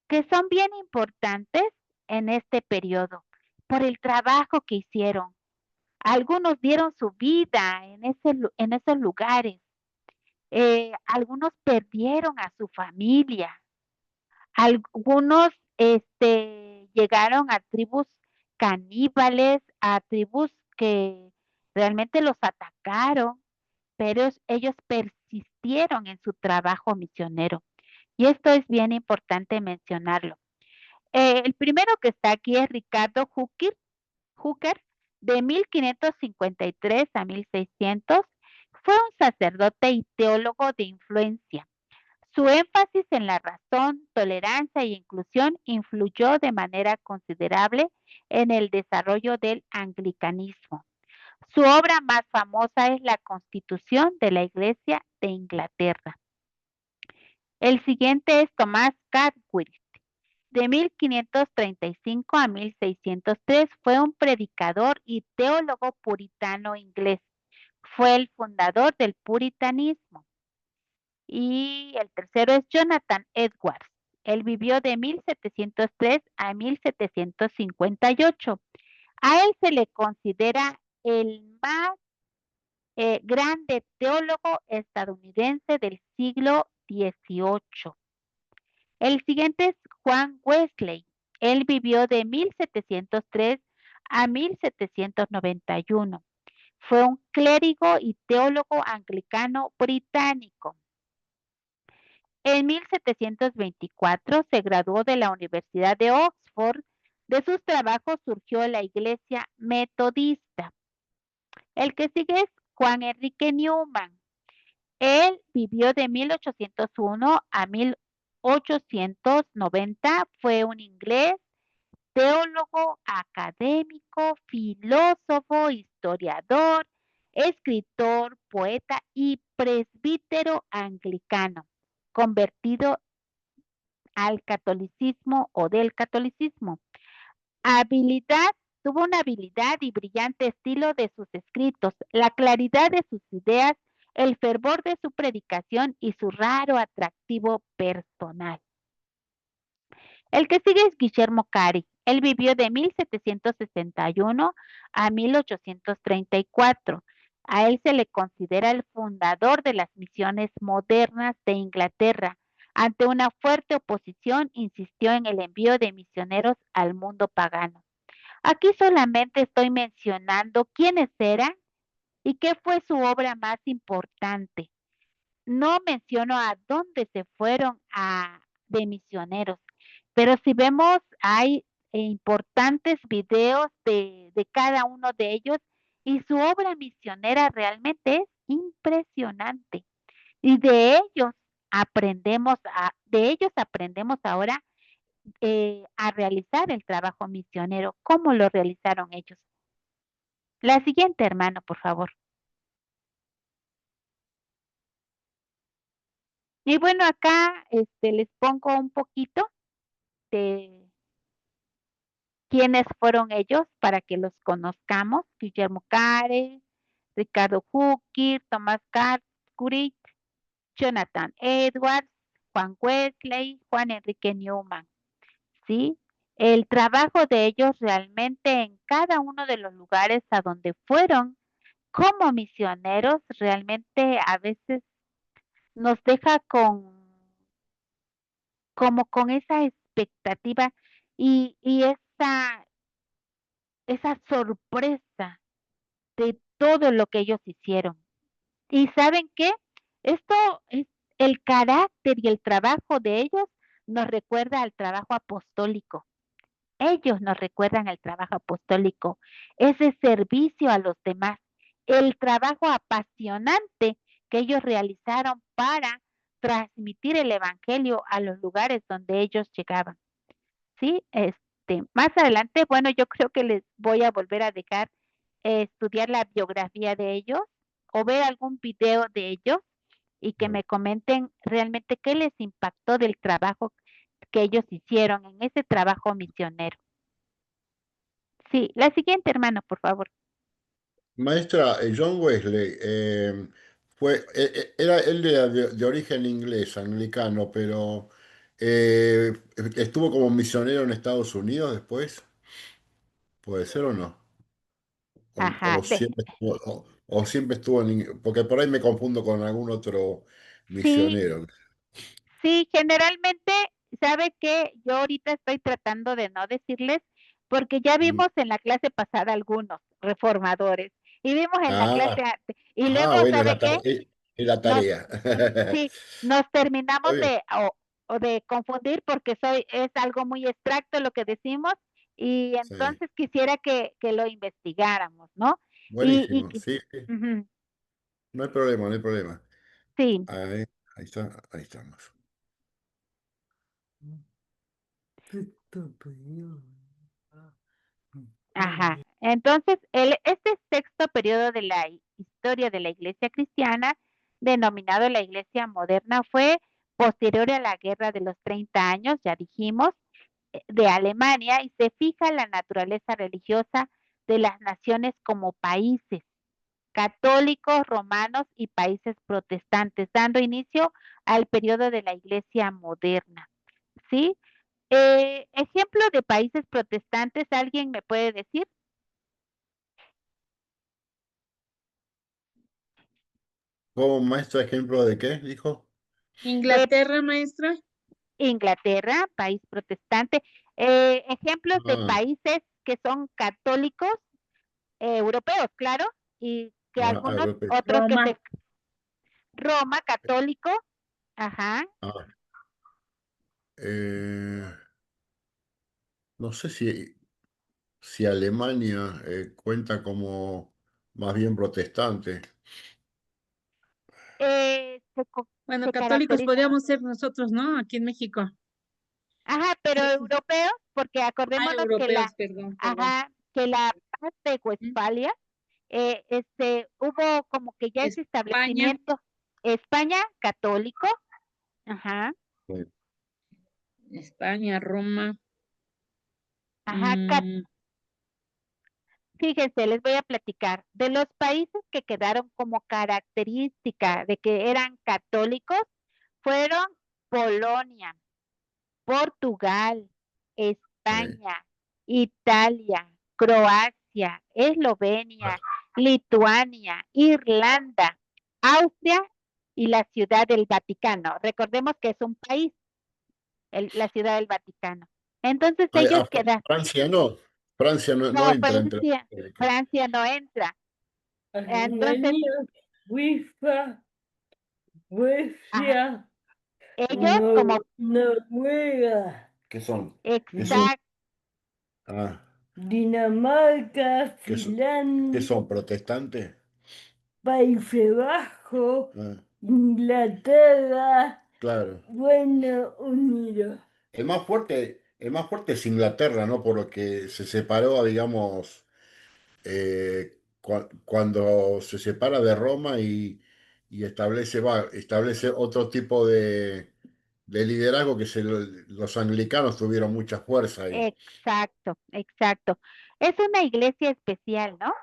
[SPEAKER 2] que son bien importantes en este periodo por el trabajo que hicieron. Algunos dieron su vida en esos lugares. Algunos perdieron a su familia. Algunos llegaron a tribus caníbales, a tribus que realmente los atacaron, pero ellos persistieron en su trabajo misionero. Y esto es bien importante mencionarlo. El primero que está aquí es Ricardo Hooker, de 1553 a 1600. Fue un sacerdote y teólogo de influencia. Su énfasis en la razón, tolerancia e inclusión influyó de manera considerable en el desarrollo del anglicanismo. Su obra más famosa es la Constitución de la Iglesia de Inglaterra. El siguiente es Tomás Cadwell. De 1535 a 1603 fue un predicador y teólogo puritano inglés. Fue el fundador del puritanismo. Y el tercero es Jonathan Edwards. Él vivió de 1703 a 1758. A él se le considera el más grande teólogo estadounidense del siglo XVIII. El siguiente es Juan Wesley. Él vivió de 1703 a 1791. Fue un clérigo y teólogo anglicano británico. En 1724 se graduó de la Universidad de Oxford. De sus trabajos surgió la Iglesia Metodista. El que sigue es Juan Enrique Newman. Él vivió de 1801 a 1890. Fue un inglés, teólogo, académico, filósofo, historiador, escritor, poeta y presbítero anglicano, convertido al catolicismo o del catolicismo. Tuvo una habilidad y brillante estilo de sus escritos, la claridad de sus ideas, el fervor de su predicación y su raro atractivo personal. El que sigue es Guillermo Cari. Él vivió de 1761 a 1834. A él se le considera el fundador de las misiones modernas de Inglaterra. Ante una fuerte oposición, insistió en el envío de misioneros al mundo pagano. Aquí solamente estoy mencionando quiénes eran y qué fue su obra más importante. No menciono a dónde se fueron de misioneros, pero si vemos, hay importantes videos de cada uno de ellos y su obra misionera realmente es impresionante. Y de ellos aprendemos ahora a realizar el trabajo misionero. ¿Cómo lo realizaron ellos? La siguiente, hermano, por favor. Y bueno, acá les pongo un poquito de quiénes fueron ellos para que los conozcamos. Guillermo Cares, Ricardo Huckir, Tomás Cartwright, Jonathan Edwards, Juan Wesley, Juan Enrique Newman, ¿sí? El trabajo de ellos realmente en cada uno de los lugares a donde fueron como misioneros realmente a veces nos deja como con esa expectativa y esa sorpresa de todo lo que ellos hicieron. ¿Y saben qué? Esto es el carácter y el trabajo de ellos nos recuerda al trabajo apostólico. Ellos nos recuerdan el trabajo apostólico, ese servicio a los demás, el trabajo apasionante que ellos realizaron para transmitir el evangelio a los lugares donde ellos llegaban. Sí, más adelante, bueno, yo creo que les voy a volver a dejar estudiar la biografía de ellos o ver algún video de ellos y que me comenten realmente qué les impactó del trabajo que ellos hicieron en ese trabajo misionero. Sí, la siguiente, hermano, por favor.
[SPEAKER 1] Maestra, John Wesley era él de origen inglés, anglicano, pero estuvo como misionero en Estados Unidos después, ¿puede ser o no?
[SPEAKER 2] Ajá,
[SPEAKER 1] O siempre estuvo porque por ahí me confundo con algún otro
[SPEAKER 2] sí,
[SPEAKER 1] misionero.
[SPEAKER 2] sí, generalmente, ¿sabe qué? Yo ahorita estoy tratando de no decirles, porque ya
[SPEAKER 1] Mm.
[SPEAKER 2] vimos en la clase pasada algunos reformadores y vimos en la clase
[SPEAKER 1] Ah,
[SPEAKER 2] y luego,
[SPEAKER 1] bueno,
[SPEAKER 2] ¿sabe qué?
[SPEAKER 1] es la
[SPEAKER 2] Nos,
[SPEAKER 1] tarea.
[SPEAKER 2] sí, nos
[SPEAKER 1] Está
[SPEAKER 2] terminamos
[SPEAKER 1] bien,
[SPEAKER 2] o de confundir porque es algo muy abstracto lo que decimos y
[SPEAKER 1] sí.
[SPEAKER 2] entonces quisiera que lo investigáramos, ¿no? Y,
[SPEAKER 1] Buenísimo, sí, sí.
[SPEAKER 2] ujú,
[SPEAKER 1] No hay problema, no hay problema.
[SPEAKER 2] sí.
[SPEAKER 1] Ahí, ahí está, ahí estamos.
[SPEAKER 2] Ajá. Entonces, este sexto periodo de la historia de la Iglesia cristiana, denominado la Iglesia moderna, fue posterior a la Guerra de los 30 años, ya dijimos, de Alemania, y se fija la naturaleza religiosa de las naciones como países católicos, romanos y países protestantes, dando inicio al periodo de la Iglesia moderna. ¿Sí? Ejemplo de países protestantes, ¿alguien me puede decir?
[SPEAKER 1] ¿Como maestro ejemplo de qué, dijo?
[SPEAKER 2] Eh,
[SPEAKER 3] Inglaterra, maestra.
[SPEAKER 2] Inglaterra, país protestante. Ejemplos de
[SPEAKER 1] Ah,
[SPEAKER 2] países que son católicos, europeos, claro, y que algunos
[SPEAKER 1] europeo.
[SPEAKER 2] otros que
[SPEAKER 3] Roma.
[SPEAKER 2] se... Roma, católico, ajá.
[SPEAKER 1] Ah, eh, no sé si Alemania cuenta como más bien protestante.
[SPEAKER 2] Se,
[SPEAKER 3] Bueno,
[SPEAKER 2] se
[SPEAKER 3] católicos
[SPEAKER 2] caracteriza,
[SPEAKER 3] podríamos ser nosotros, ¿no? Aquí en México.
[SPEAKER 2] ajá, pero
[SPEAKER 3] Sí,
[SPEAKER 2] europeos, porque
[SPEAKER 3] ah,
[SPEAKER 2] acordémonos
[SPEAKER 3] europeos, perdón, perdón.
[SPEAKER 2] ajá, que la paz de
[SPEAKER 3] ¿Mm?
[SPEAKER 2] Westfalia, hubo como que ya ese
[SPEAKER 3] España,
[SPEAKER 2] establecimiento, España católico, ajá,
[SPEAKER 1] Sí.
[SPEAKER 3] España, Roma.
[SPEAKER 2] Ajá,
[SPEAKER 3] Mm,
[SPEAKER 2] fíjense, les voy a platicar. De los países que quedaron como característica de que eran católicos, fueron Polonia, Portugal,
[SPEAKER 1] Sí.
[SPEAKER 2] España, Italia, Croacia, Eslovenia, Lituania, Irlanda, Austria y la Ciudad del Vaticano. Recordemos que es un país, la Ciudad del Vaticano. Entonces
[SPEAKER 1] Ay,
[SPEAKER 2] ellos quedan,
[SPEAKER 1] Francia no. Francia no
[SPEAKER 2] no,
[SPEAKER 1] entra entre los católicos.
[SPEAKER 2] Francia no entra. Entonces,
[SPEAKER 4] Alemania, Suiza,
[SPEAKER 2] ajá,
[SPEAKER 4] Suecia,
[SPEAKER 2] ellos como
[SPEAKER 4] Noruega,
[SPEAKER 1] ¿Qué son? ¿Qué son?
[SPEAKER 2] exacto,
[SPEAKER 1] Ah,
[SPEAKER 4] Dinamarca,
[SPEAKER 1] ¿qué son? ¿Qué
[SPEAKER 4] Finlandia,
[SPEAKER 1] son? ¿Protestantes?
[SPEAKER 4] Países Bajos,
[SPEAKER 1] Ah,
[SPEAKER 4] Inglaterra,
[SPEAKER 1] claro.
[SPEAKER 4] Reino Unido.
[SPEAKER 1] El más fuerte es Inglaterra, ¿no? Por lo que se separó, digamos, cuando se separa de Roma y establece otro tipo de liderazgo que los anglicanos tuvieron mucha fuerza ahí.
[SPEAKER 2] exacto, exacto. Es una iglesia especial, ¿no?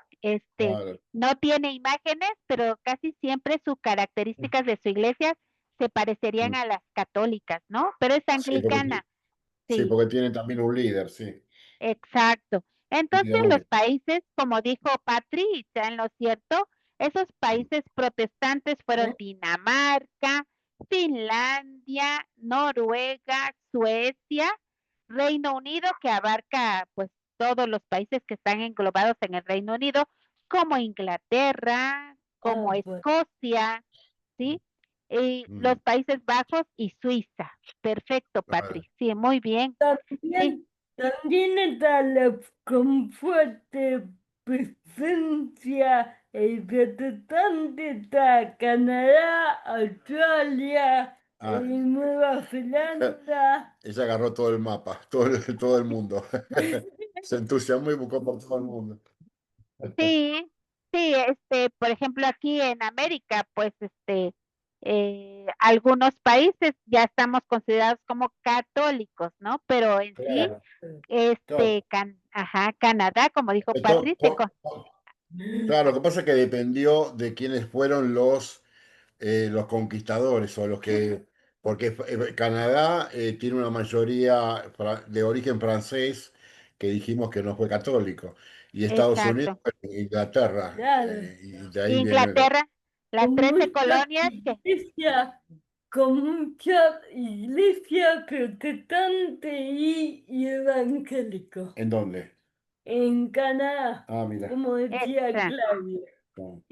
[SPEAKER 1] Claro.
[SPEAKER 2] No tiene imágenes, pero casi siempre sus características de su iglesia se parecerían
[SPEAKER 1] Mm.
[SPEAKER 2] a las católicas, ¿no? Pero es
[SPEAKER 1] Sí,
[SPEAKER 2] anglicana,
[SPEAKER 1] sí,
[SPEAKER 2] sí.
[SPEAKER 1] porque tienen también un líder, sí.
[SPEAKER 2] Exacto. Entonces
[SPEAKER 1] Líder
[SPEAKER 2] los
[SPEAKER 1] único.
[SPEAKER 2] países, como dijo Patri, y está en lo cierto, esos países protestantes fueron Dinamarca, Finlandia, Noruega, Suecia, Reino Unido, que abarca pues todos los países que están englobados en el Reino Unido, como Inglaterra, como
[SPEAKER 4] Pues,
[SPEAKER 2] Escocia, ¿sí? Y los
[SPEAKER 1] Mm,
[SPEAKER 2] Países Bajos y Suiza. Perfecto,
[SPEAKER 1] claro.
[SPEAKER 2] Patri. Sí, muy bien. Sí.
[SPEAKER 4] también está con fuerte presencia el protestante está Canadá, Australia,
[SPEAKER 1] Ah,
[SPEAKER 4] Nueva Zelanda.
[SPEAKER 1] ella agarró todo el mapa, todo el mundo. Se entusiasmó y buscó por todo el mundo.
[SPEAKER 2] Sí, sí, por ejemplo, aquí en América, pues, algunos países ya estamos considerados como católicos, ¿no? Pero en sí,
[SPEAKER 1] Claro, claro.
[SPEAKER 2] ajá, Canadá, como dijo
[SPEAKER 1] Esto-
[SPEAKER 2] Patricia,
[SPEAKER 1] claro, lo que pasa es que dependió de quiénes fueron los conquistadores o porque Canadá tiene una mayoría de origen francés que dijimos que no fue católico, y Estados Unidos,
[SPEAKER 2] exacto.
[SPEAKER 1] bueno, Inglaterra,
[SPEAKER 4] Claro,
[SPEAKER 1] y de ahí viene
[SPEAKER 2] Inglaterra, las
[SPEAKER 4] con
[SPEAKER 2] 13
[SPEAKER 4] mucha
[SPEAKER 2] colonias que,
[SPEAKER 4] iglesia, con mucha iglesia protestante y evangélico.
[SPEAKER 1] ¿En dónde?
[SPEAKER 4] En Canadá,
[SPEAKER 1] Ah, mira.
[SPEAKER 4] como decía
[SPEAKER 2] exacto.
[SPEAKER 4] Claudia.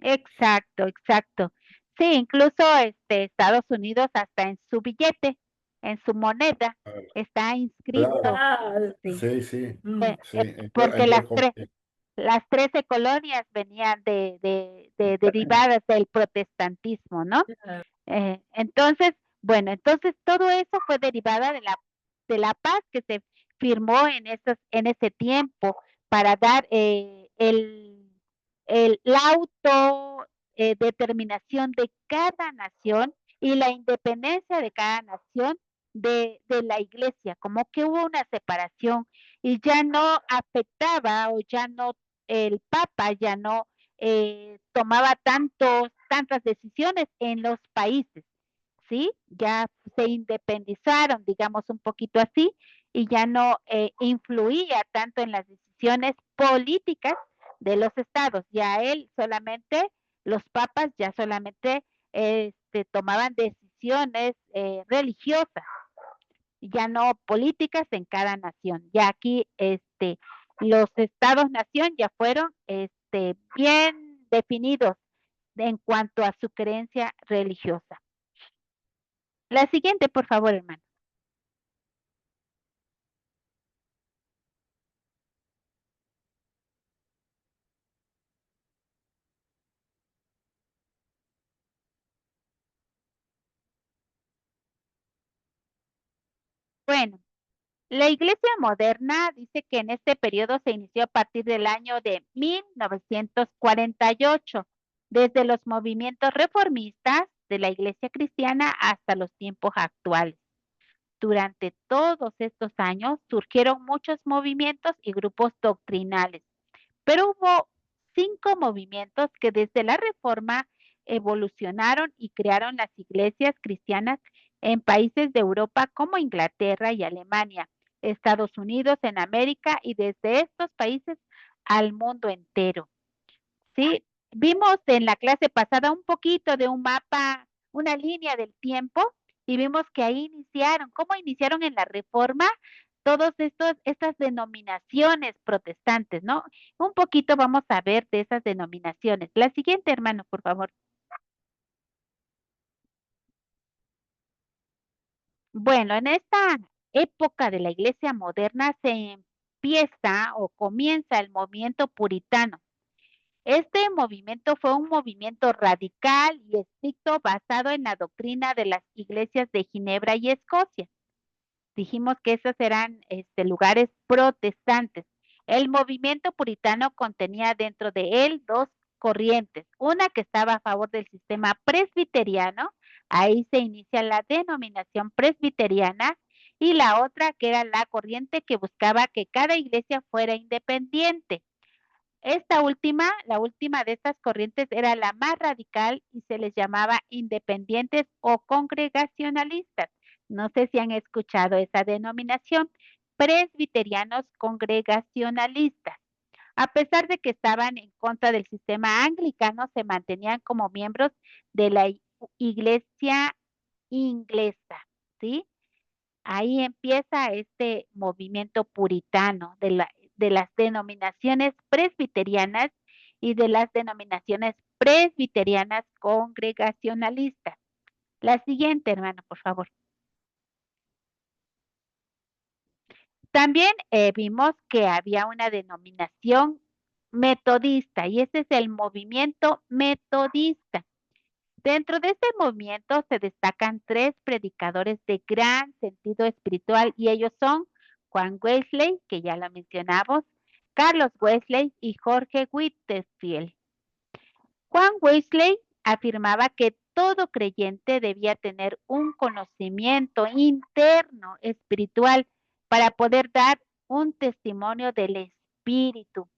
[SPEAKER 2] Exacto, exacto. Sí, incluso Estados Unidos hasta en su billete, en su moneda, está
[SPEAKER 1] Claro,
[SPEAKER 2] inscrito,
[SPEAKER 4] Claro.
[SPEAKER 2] sí,
[SPEAKER 1] sí, sí, sí,
[SPEAKER 2] porque
[SPEAKER 1] sí.
[SPEAKER 2] las 13 colonias venían de derivadas del protestantismo, ¿no? Entonces, bueno, entonces todo eso fue derivada de la paz que se firmó en ese tiempo para dar la autodeterminación de cada nación y la independencia de cada nación de la iglesia, como que hubo una separación y ya no afectaba o ya no, el Papa ya no tomaba tantas decisiones en los países, ¿sí? Ya se independizaron, digamos un poquito así, y ya no influía tanto en las decisiones políticas de los estados. Ya él solamente, los papas ya solamente tomaban decisiones religiosas, ya no políticas en cada nación. Ya aquí los estados-nación ya fueron bien definidos en cuanto a su creencia religiosa. La siguiente, por favor, hermano. Bueno, la iglesia moderna dice que en este periodo se inició a partir del año de 1948, desde los movimientos reformistas de la iglesia cristiana hasta los tiempos actuales. Durante todos estos años surgieron muchos movimientos y grupos doctrinales, pero hubo 5 movimientos que desde la Reforma evolucionaron y crearon las iglesias cristianas en países de Europa como Inglaterra y Alemania, Estados Unidos en América y desde estos países al mundo entero. Sí, vimos en la clase pasada un poquito de un mapa, una línea del tiempo, y vimos que ahí iniciaron, cómo iniciaron en la Reforma todos estas denominaciones protestantes, ¿no? Un poquito vamos a ver de esas denominaciones. La siguiente, hermano, por favor. Bueno, en esta época de la iglesia moderna se empieza o comienza el movimiento puritano. Este movimiento fue un movimiento radical y estricto basado en la doctrina de las iglesias de Ginebra y Escocia. Dijimos que esos eran lugares protestantes. El movimiento puritano contenía dentro de él 2 corrientes. Una que estaba a favor del sistema presbiteriano, ahí se inicia la denominación presbiteriana, y la otra que era la corriente que buscaba que cada iglesia fuera independiente. Esta última, la última de estas corrientes era la más radical y se les llamaba independientes o congregacionalistas. No sé si han escuchado esa denominación, presbiterianos congregacionalistas. A pesar de que estaban en contra del sistema anglicano, se mantenían como miembros de la iglesia inglesa, ¿sí? Ahí empieza este movimiento puritano de las denominaciones presbiterianas y de las denominaciones presbiterianas congregacionalistas. La siguiente, hermano, por favor. También vimos que había una denominación metodista y ese es el movimiento metodista. Dentro de este movimiento se destacan 3 predicadores de gran sentido espiritual y ellos son Juan Wesley, que ya lo mencionamos, Carlos Wesley y Jorge Whitefield. Juan Wesley afirmaba que todo creyente debía tener un conocimiento interno espiritual para poder dar un testimonio del Espíritu.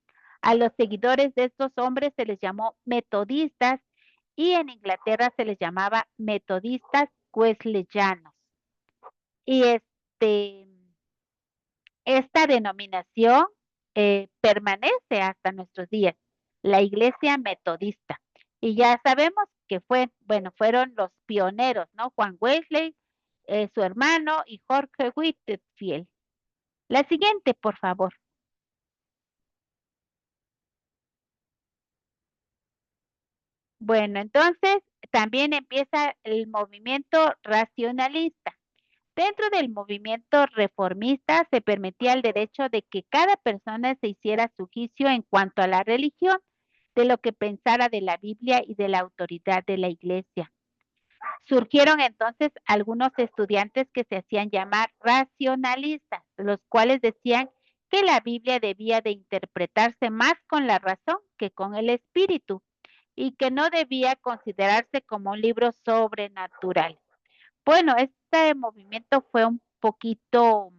[SPEAKER 2] A los seguidores de estos hombres se les llamó metodistas y en Inglaterra se les llamaba metodistas wesleyanos. Y esta denominación permanece hasta nuestros días, la iglesia metodista. Y ya sabemos que fueron los pioneros, ¿no? Juan Wesley, su hermano y Jorge Whitefield. La siguiente, por favor. Bueno, entonces también empieza el movimiento racionalista. Dentro del movimiento reformista se permitía el derecho de que cada persona se hiciera su juicio en cuanto a la religión, de lo que pensara de la Biblia y de la autoridad de la iglesia. Surgieron entonces algunos estudiantes que se hacían llamar racionalistas, los cuales decían que la Biblia debía de interpretarse más con la razón que con el espíritu y que no debía considerarse como un libro sobrenatural. Bueno, este movimiento fue un poquito,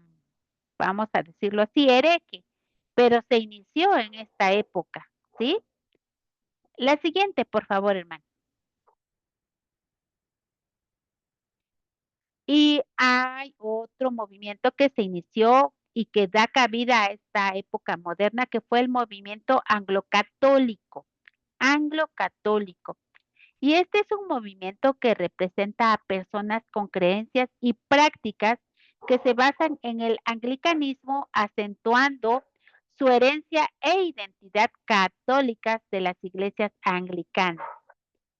[SPEAKER 2] vamos a decirlo así, hereje, pero se inició en esta época, ¿sí? La siguiente, por favor, hermano. Y hay otro movimiento que se inició y que da cabida a esta época moderna, que fue el movimiento anglo-católico. Anglo-católico. Y este es un movimiento que representa a personas con creencias y prácticas que se basan en el anglicanismo, acentuando su herencia e identidad católicas de las iglesias anglicanas.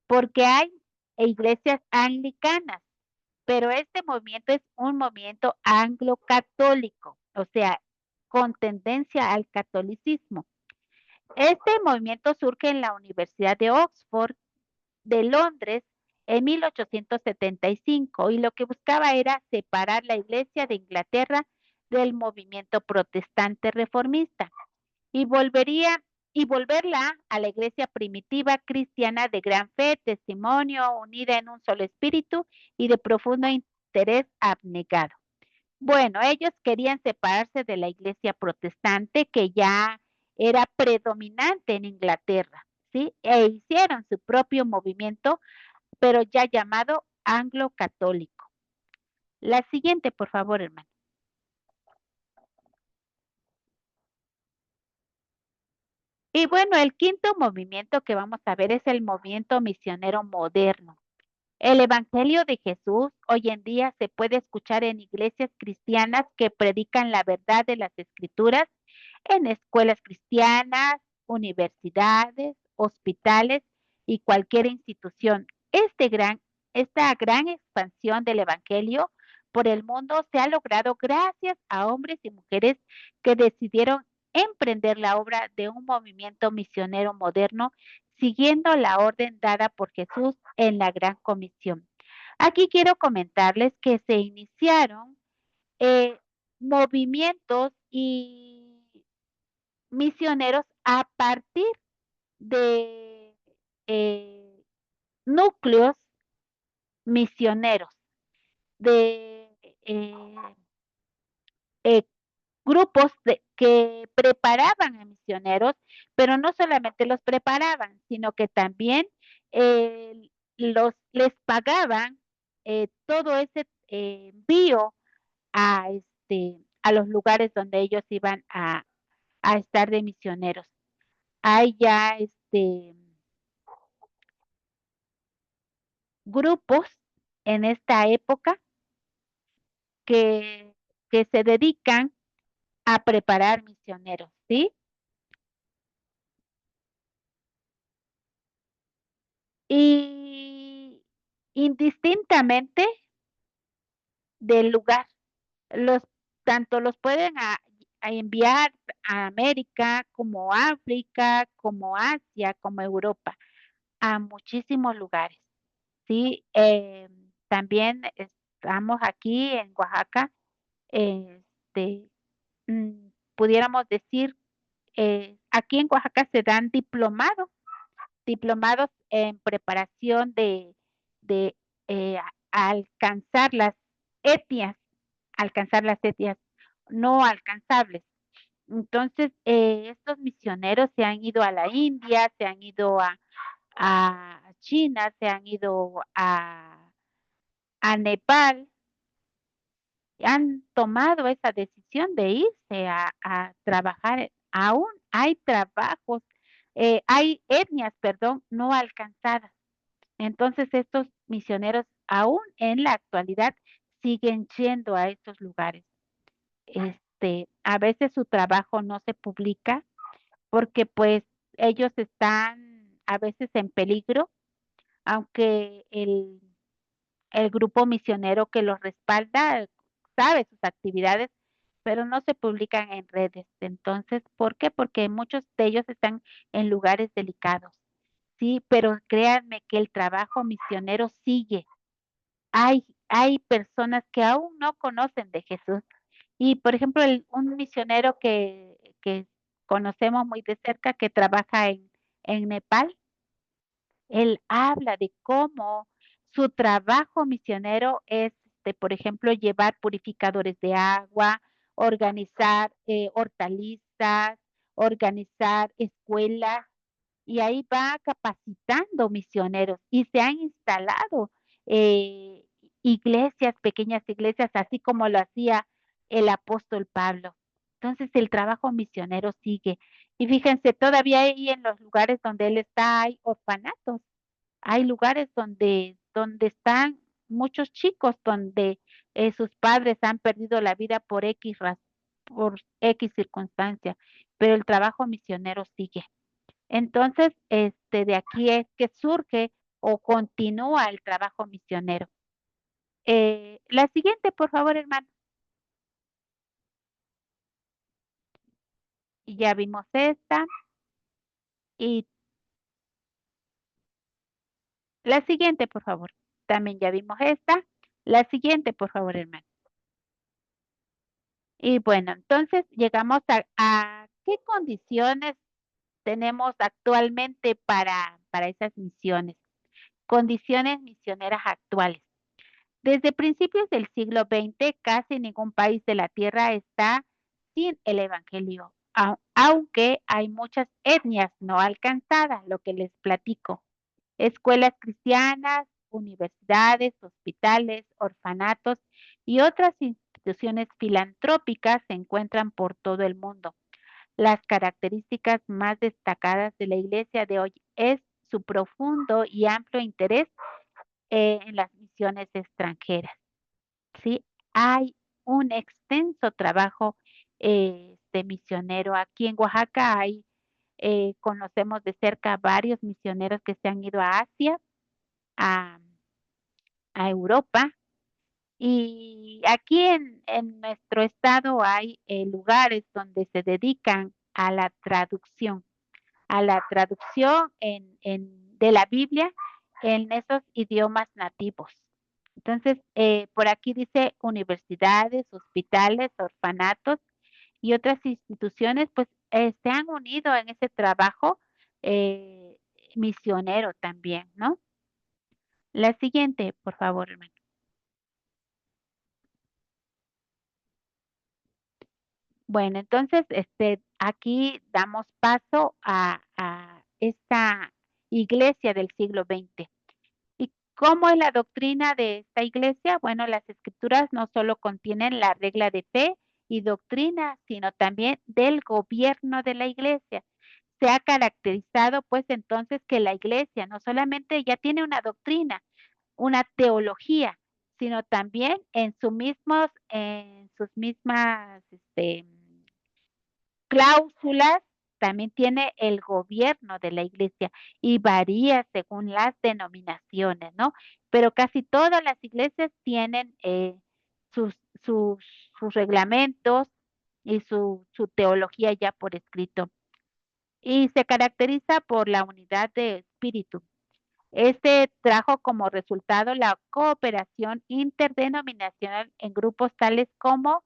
[SPEAKER 2] Porque hay iglesias anglicanas, pero este movimiento es un movimiento anglo-católico, o sea, con tendencia al catolicismo. Este movimiento surge en la Universidad de Oxford de Londres en 1875 y lo que buscaba era separar la iglesia de Inglaterra del movimiento protestante reformista y volverla a la iglesia primitiva cristiana de gran fe, testimonio, unida en un solo espíritu y de profundo interés abnegado. Bueno, ellos querían separarse de la iglesia protestante que ya era predominante en Inglaterra, ¿sí? E hicieron su propio movimiento, pero ya llamado anglo-católico. La siguiente, por favor, hermano. Y bueno, el quinto movimiento que vamos a ver es el movimiento misionero moderno. El Evangelio de Jesús hoy en día se puede escuchar en iglesias cristianas que predican la verdad de las Escrituras, en escuelas cristianas, universidades, hospitales y cualquier institución. Esta gran expansión del Evangelio por el mundo se ha logrado gracias a hombres y mujeres que decidieron emprender la obra de un movimiento misionero moderno siguiendo la orden dada por Jesús en la Gran Comisión. Aquí quiero comentarles que se iniciaron movimientos y misioneros a partir de eh, núcleos misioneros, de eh, eh, que preparaban a misioneros, pero no solamente los preparaban, sino que también les pagaban todo ese envío a los lugares donde ellos iban a estar de misioneros. Hay ya grupos en esta época que, que se dedican a preparar misioneros, ¿sí? Y indistintamente del lugar, los tanto los pueden a enviar a América, como África, como Asia, como Europa, a muchísimos lugares, ¿sí? También estamos aquí en Oaxaca, este, pudiéramos decir, aquí en Oaxaca se dan diplomados en preparación de alcanzar etnias, alcanzar las etnias no alcanzables. Entonces, estos misioneros se han ido a la India, se han ido a China, se han ido a Nepal, han tomado esa decisión de irse a trabajar. Aún hay trabajos, hay etnias, perdón, no alcanzadas. Entonces, estos misioneros aún en la actualidad siguen yendo a estos lugares. A veces su trabajo no se publica porque pues ellos están a veces en peligro, aunque el grupo misionero que los respalda sabe sus actividades, pero no se publican en redes. Entonces, ¿por qué? Porque muchos de ellos están en lugares delicados. Sí, pero créanme que el trabajo misionero sigue. Hay personas que aún no conocen de Jesús. Y, por ejemplo, un misionero que conocemos muy de cerca, que trabaja en Nepal, él habla de cómo su trabajo misionero es, por ejemplo, llevar purificadores de agua, organizar hortalizas, organizar escuelas, y ahí va capacitando misioneros y se han instalado eh, iglesias, pequeñas iglesias, así como lo hacía el apóstol Pablo. Entonces el trabajo misionero sigue. Y fíjense, todavía ahí en los lugares donde él está hay orfanatos, hay lugares donde están muchos chicos, donde sus padres han perdido la vida por X circunstancia, pero el trabajo misionero sigue. Entonces, de aquí es que surge o continúa el trabajo misionero. La siguiente, por favor, hermano. Y ya vimos esta. Y la siguiente, por favor. También ya vimos esta. La siguiente, por favor, hermano. Y bueno, entonces llegamos a qué condiciones tenemos actualmente para esas misiones. Condiciones misioneras actuales. Desde principios del siglo XX, casi ningún país de la Tierra está sin el Evangelio, aunque hay muchas etnias no alcanzadas, lo que les platico. Escuelas cristianas, universidades, hospitales, orfanatos y otras instituciones filantrópicas se encuentran por todo el mundo. Las características más destacadas de la iglesia de hoy es su profundo y amplio interés en las misiones extranjeras. ¿Sí? Hay un extenso trabajo misionero. Aquí en Oaxaca conocemos de cerca varios misioneros que se han ido a Asia, a, a Europa, y aquí en nuestro estado hay lugares donde se dedican a la traducción de la Biblia en esos idiomas nativos. Entonces, por aquí dice universidades, hospitales, orfanatos y otras instituciones, pues se han unido en ese trabajo eh, misionero también, ¿no? La siguiente, por favor, hermano. Bueno, entonces, aquí damos paso a esta iglesia del siglo XX. ¿Y cómo es la doctrina de esta iglesia? Bueno, las escrituras no solo contienen la regla de fe y doctrina, sino también del gobierno de la iglesia. Se ha caracterizado, pues, entonces que la iglesia no solamente ya tiene una doctrina, una teología, sino también en sus mismas, cláusulas, también tiene el gobierno de la iglesia y varía según las denominaciones, ¿no? Pero casi todas las iglesias tienen sus, sus, sus reglamentos y su teología ya por escrito. Y se caracteriza por la unidad de espíritu. Este trajo como resultado la cooperación interdenominacional en grupos tales como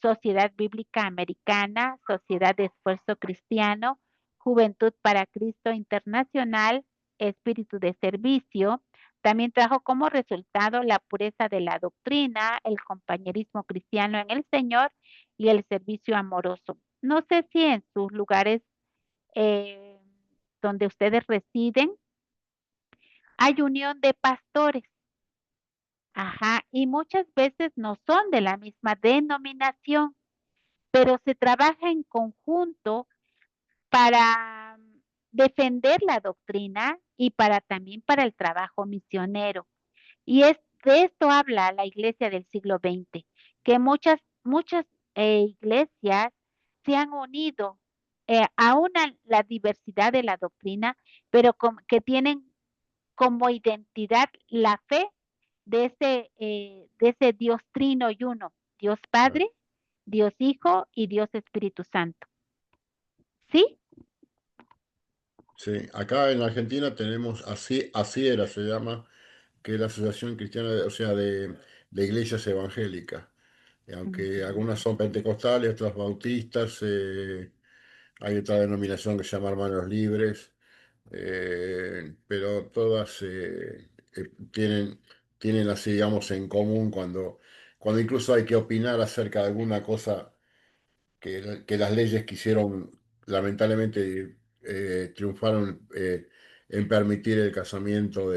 [SPEAKER 2] Sociedad Bíblica Americana, Sociedad de Esfuerzo Cristiano, Juventud para Cristo Internacional, Espíritu de Servicio. También trajo como resultado la pureza de la doctrina, el compañerismo cristiano en el Señor y el servicio amoroso. No sé si en sus lugares eh, donde ustedes residen, hay unión de pastores, ajá, y muchas veces no son de la misma denominación, pero se trabaja en conjunto para defender la doctrina y también para el trabajo misionero. Y de esto habla la iglesia del siglo XX, que muchas iglesias se han unido aún a la diversidad de la doctrina, pero que tienen como identidad la fe de ese Dios trino y uno, Dios Padre, Dios Hijo y Dios Espíritu Santo. ¿Sí?
[SPEAKER 1] Sí, acá en Argentina tenemos ASIERA se llama, que es la Asociación Cristiana, o sea, de Iglesias Evangélicas. Aunque algunas son pentecostales, otras bautistas, hay otra denominación que se llama Hermanos Libres, pero todas tienen así, digamos, en común cuando incluso hay que opinar acerca de alguna cosa que las leyes quisieron, lamentablemente, triunfaron en permitir el casamiento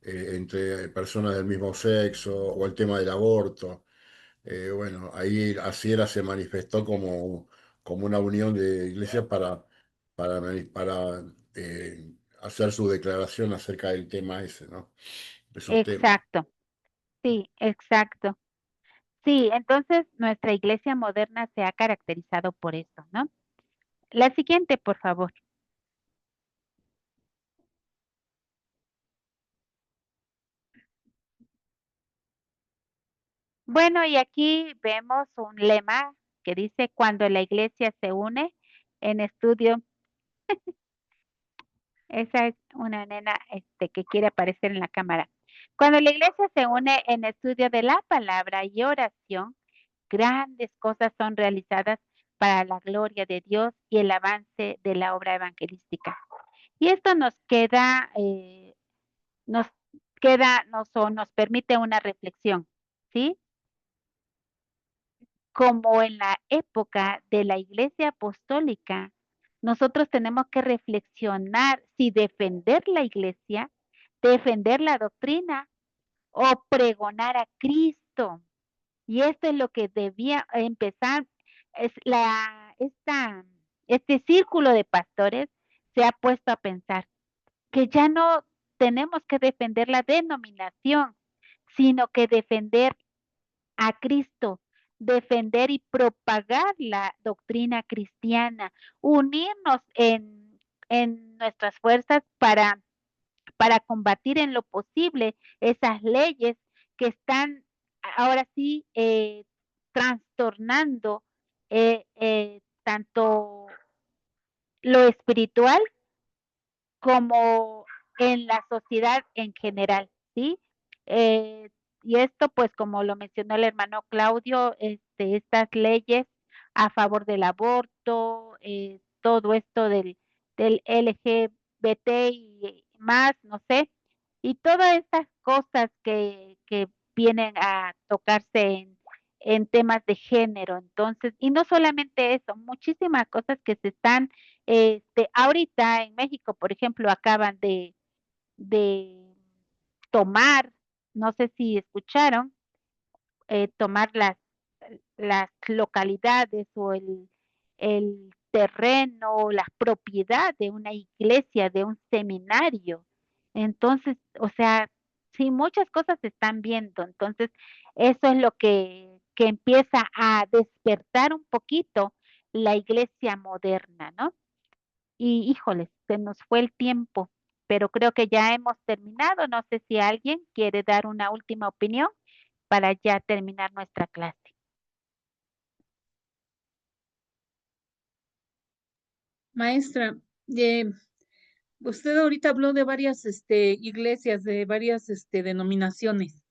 [SPEAKER 1] entre personas del mismo sexo o el tema del aborto. Bueno, ahí Asiera se manifestó como una unión de iglesias para hacer su declaración acerca del tema ese, ¿no? De esos temas.
[SPEAKER 2] Exacto, sí, exacto. Sí, entonces nuestra iglesia moderna se ha caracterizado por eso, ¿no? La siguiente, por favor. Bueno, y aquí vemos un lema que dice, cuando la iglesia se une en estudio, esa es una nena que quiere aparecer en la cámara. Cuando la iglesia se une en estudio de la palabra y oración, grandes cosas son realizadas para la gloria de Dios y el avance de la obra evangelística. Y esto nos o nos permite una reflexión, ¿sí? Como en la época de la Iglesia Apostólica, nosotros tenemos que reflexionar si defender la Iglesia, defender la doctrina o pregonar a Cristo. Y esto es lo que debía empezar, es este círculo de pastores se ha puesto a pensar que ya no tenemos que defender la denominación, sino que defender a Cristo, defender y propagar la doctrina cristiana, unirnos en nuestras fuerzas para combatir en lo posible esas leyes que están ahora sí trastornando tanto lo espiritual como en la sociedad en general, ¿sí? Eh, y esto, pues, como lo mencionó el hermano Claudio, estas leyes a favor del aborto, todo esto del LGBT y más, no sé, y todas estas cosas que vienen a tocarse en temas de género. Entonces, y no solamente eso, muchísimas cosas que se están ahorita en México, por ejemplo, acaban de tomar, no sé si escucharon, tomar las localidades o el terreno, la propiedad de una iglesia, de un seminario. Entonces, o sea, sí, muchas cosas se están viendo. Entonces, eso es lo que empieza a despertar un poquito la iglesia moderna, ¿no? Y híjoles, se nos fue el tiempo, pero creo que ya hemos terminado. No sé si alguien quiere dar una última opinión para ya terminar nuestra clase.
[SPEAKER 3] Maestra, usted ahorita habló de varias iglesias, de varias denominaciones.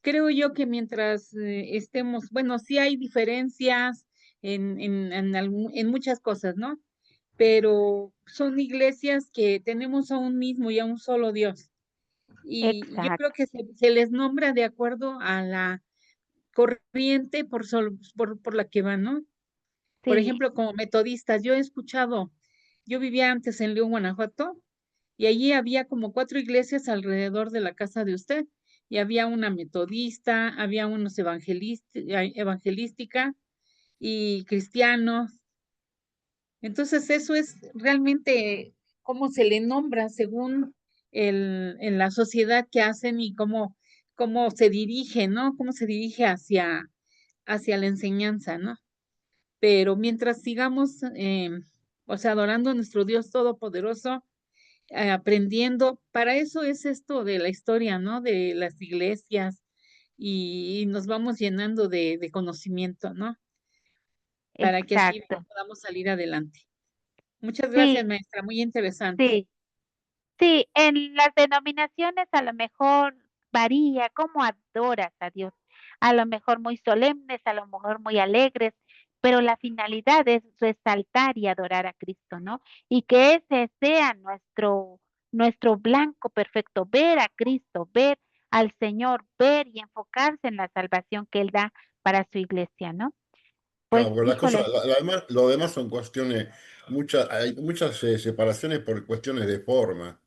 [SPEAKER 3] Creo yo que mientras estemos, bueno, sí hay diferencias en muchas cosas, ¿no? Pero son iglesias que tenemos a un mismo y a un solo Dios. Y yo creo
[SPEAKER 2] Exacto,
[SPEAKER 3] que se les nombra de acuerdo a la corriente por la que van, ¿no? Por
[SPEAKER 2] sí,
[SPEAKER 3] ejemplo, como metodistas, yo he escuchado, yo vivía antes en León, Guanajuato, y allí había como 4 iglesias alrededor de la casa de usted, y había una metodista, había unos evangelística y cristianos. Entonces, eso es realmente cómo se le nombra según en la sociedad que hacen y cómo se dirige, ¿no? Cómo se dirige hacia la enseñanza, ¿no? Pero mientras sigamos, o sea, adorando a nuestro Dios Todopoderoso, aprendiendo, para eso es esto de la historia, ¿no? De las iglesias y nos vamos llenando de conocimiento, ¿no? Para que así
[SPEAKER 2] exacto.
[SPEAKER 3] podamos salir adelante. Muchas gracias,
[SPEAKER 2] Sí,
[SPEAKER 3] maestra, muy interesante.
[SPEAKER 2] sí. Sí, en las denominaciones a lo mejor varía cómo adoras a Dios, a lo mejor muy solemnes, a lo mejor muy alegres, pero la finalidad es resaltar y adorar a Cristo, ¿no? Y que ese sea nuestro blanco perfecto, ver a Cristo, ver al Señor, ver y enfocarse en la salvación que Él da para su iglesia, ¿no? Pues,
[SPEAKER 1] Claro, porque las cosas,
[SPEAKER 2] híjole,
[SPEAKER 1] lo demás son cuestiones, hay muchas separaciones por cuestiones de forma.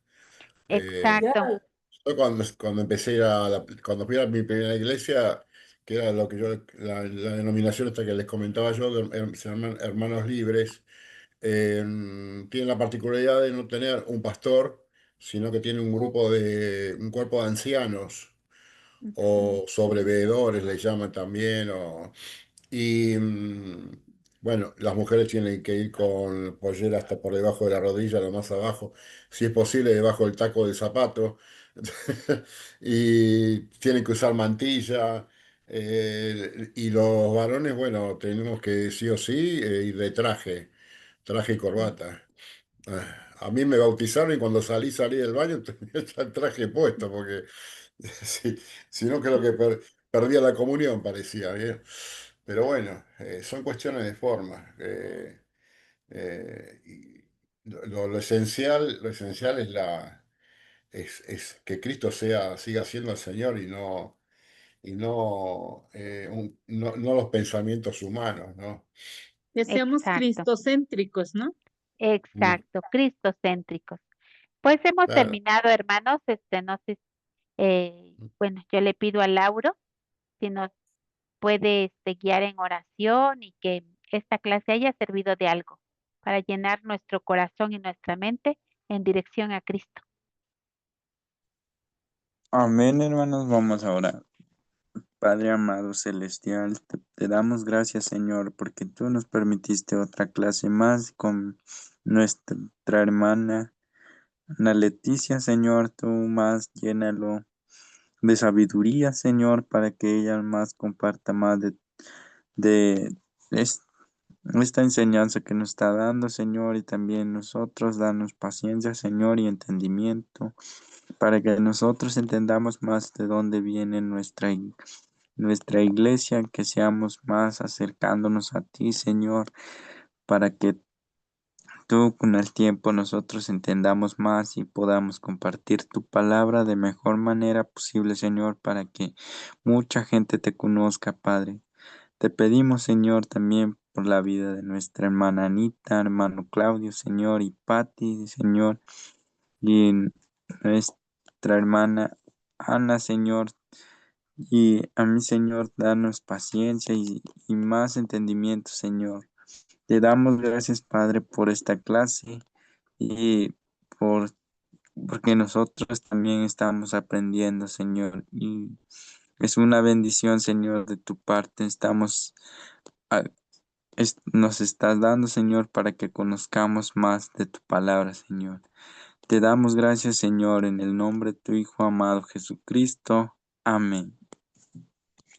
[SPEAKER 1] Eh,
[SPEAKER 2] exacto,
[SPEAKER 4] Ya,
[SPEAKER 1] yo cuando empecé a ir cuando fui a mi primera iglesia, que era lo que yo, la denominación esta que les comentaba yo, se llaman Hermanos Libres, tienen la particularidad de no tener un pastor, sino que tiene un cuerpo de ancianos
[SPEAKER 3] Ujú.
[SPEAKER 1] o sobreveedores, le llaman también, y bueno, las mujeres tienen que ir con pollera hasta por debajo de la rodilla, lo más abajo, si es posible, debajo del taco del zapato. Y tienen que usar mantilla. Y los varones, bueno, tenemos que sí o sí ir de traje y corbata. A mí me bautizaron y cuando salí del baño tenía ya el traje puesto, porque si, si no creo que perdía la comunión, parecía, ¿bien? Pero bueno, son cuestiones de forma. Y lo esencial es es que Cristo siga siendo el Señor y no los pensamientos humanos, ¿no?
[SPEAKER 3] Que seamos
[SPEAKER 2] Exacto,
[SPEAKER 3] cristocéntricos, ¿no?
[SPEAKER 1] Mm,
[SPEAKER 2] exacto, cristocéntricos. Pues hemos
[SPEAKER 1] claro.
[SPEAKER 2] terminado, hermanos. No sé, bueno, yo le pido a Lauro si nos puede guiar en oración y que esta clase haya servido de algo para llenar nuestro corazón y nuestra mente en dirección a Cristo.
[SPEAKER 5] Amén, hermanos, vamos a orar. Padre amado celestial, te damos gracias, Señor, porque tú nos permitiste otra clase más con nuestra hermana Ana Leticia, Señor, tú más llénalo de sabiduría, Señor, para que ella más comparta más de es- esta enseñanza que nos está dando, Señor, y también nosotros, danos paciencia, Señor, y entendimiento, para que nosotros entendamos más de dónde viene nuestra iglesia, que seamos más acercándonos a ti, Señor, para que tú con el tiempo nosotros entendamos más y podamos compartir tu palabra de mejor manera posible, Señor, para que mucha gente te conozca, Padre. Te pedimos, Señor, también por la vida de nuestra hermana Anita, hermano Claudio, Señor, y Patti, Señor, y nuestra hermana Ana, Señor, y a mí, Señor, danos paciencia y más entendimiento, Señor. Te damos gracias, Padre, por esta clase y por porque nosotros también estamos aprendiendo, Señor, y es una bendición, Señor, de tu parte. A- nos estás dando, Señor, para que conozcamos más de tu palabra, Señor. Te damos gracias, Señor, en el nombre de tu Hijo amado Jesucristo. Amén.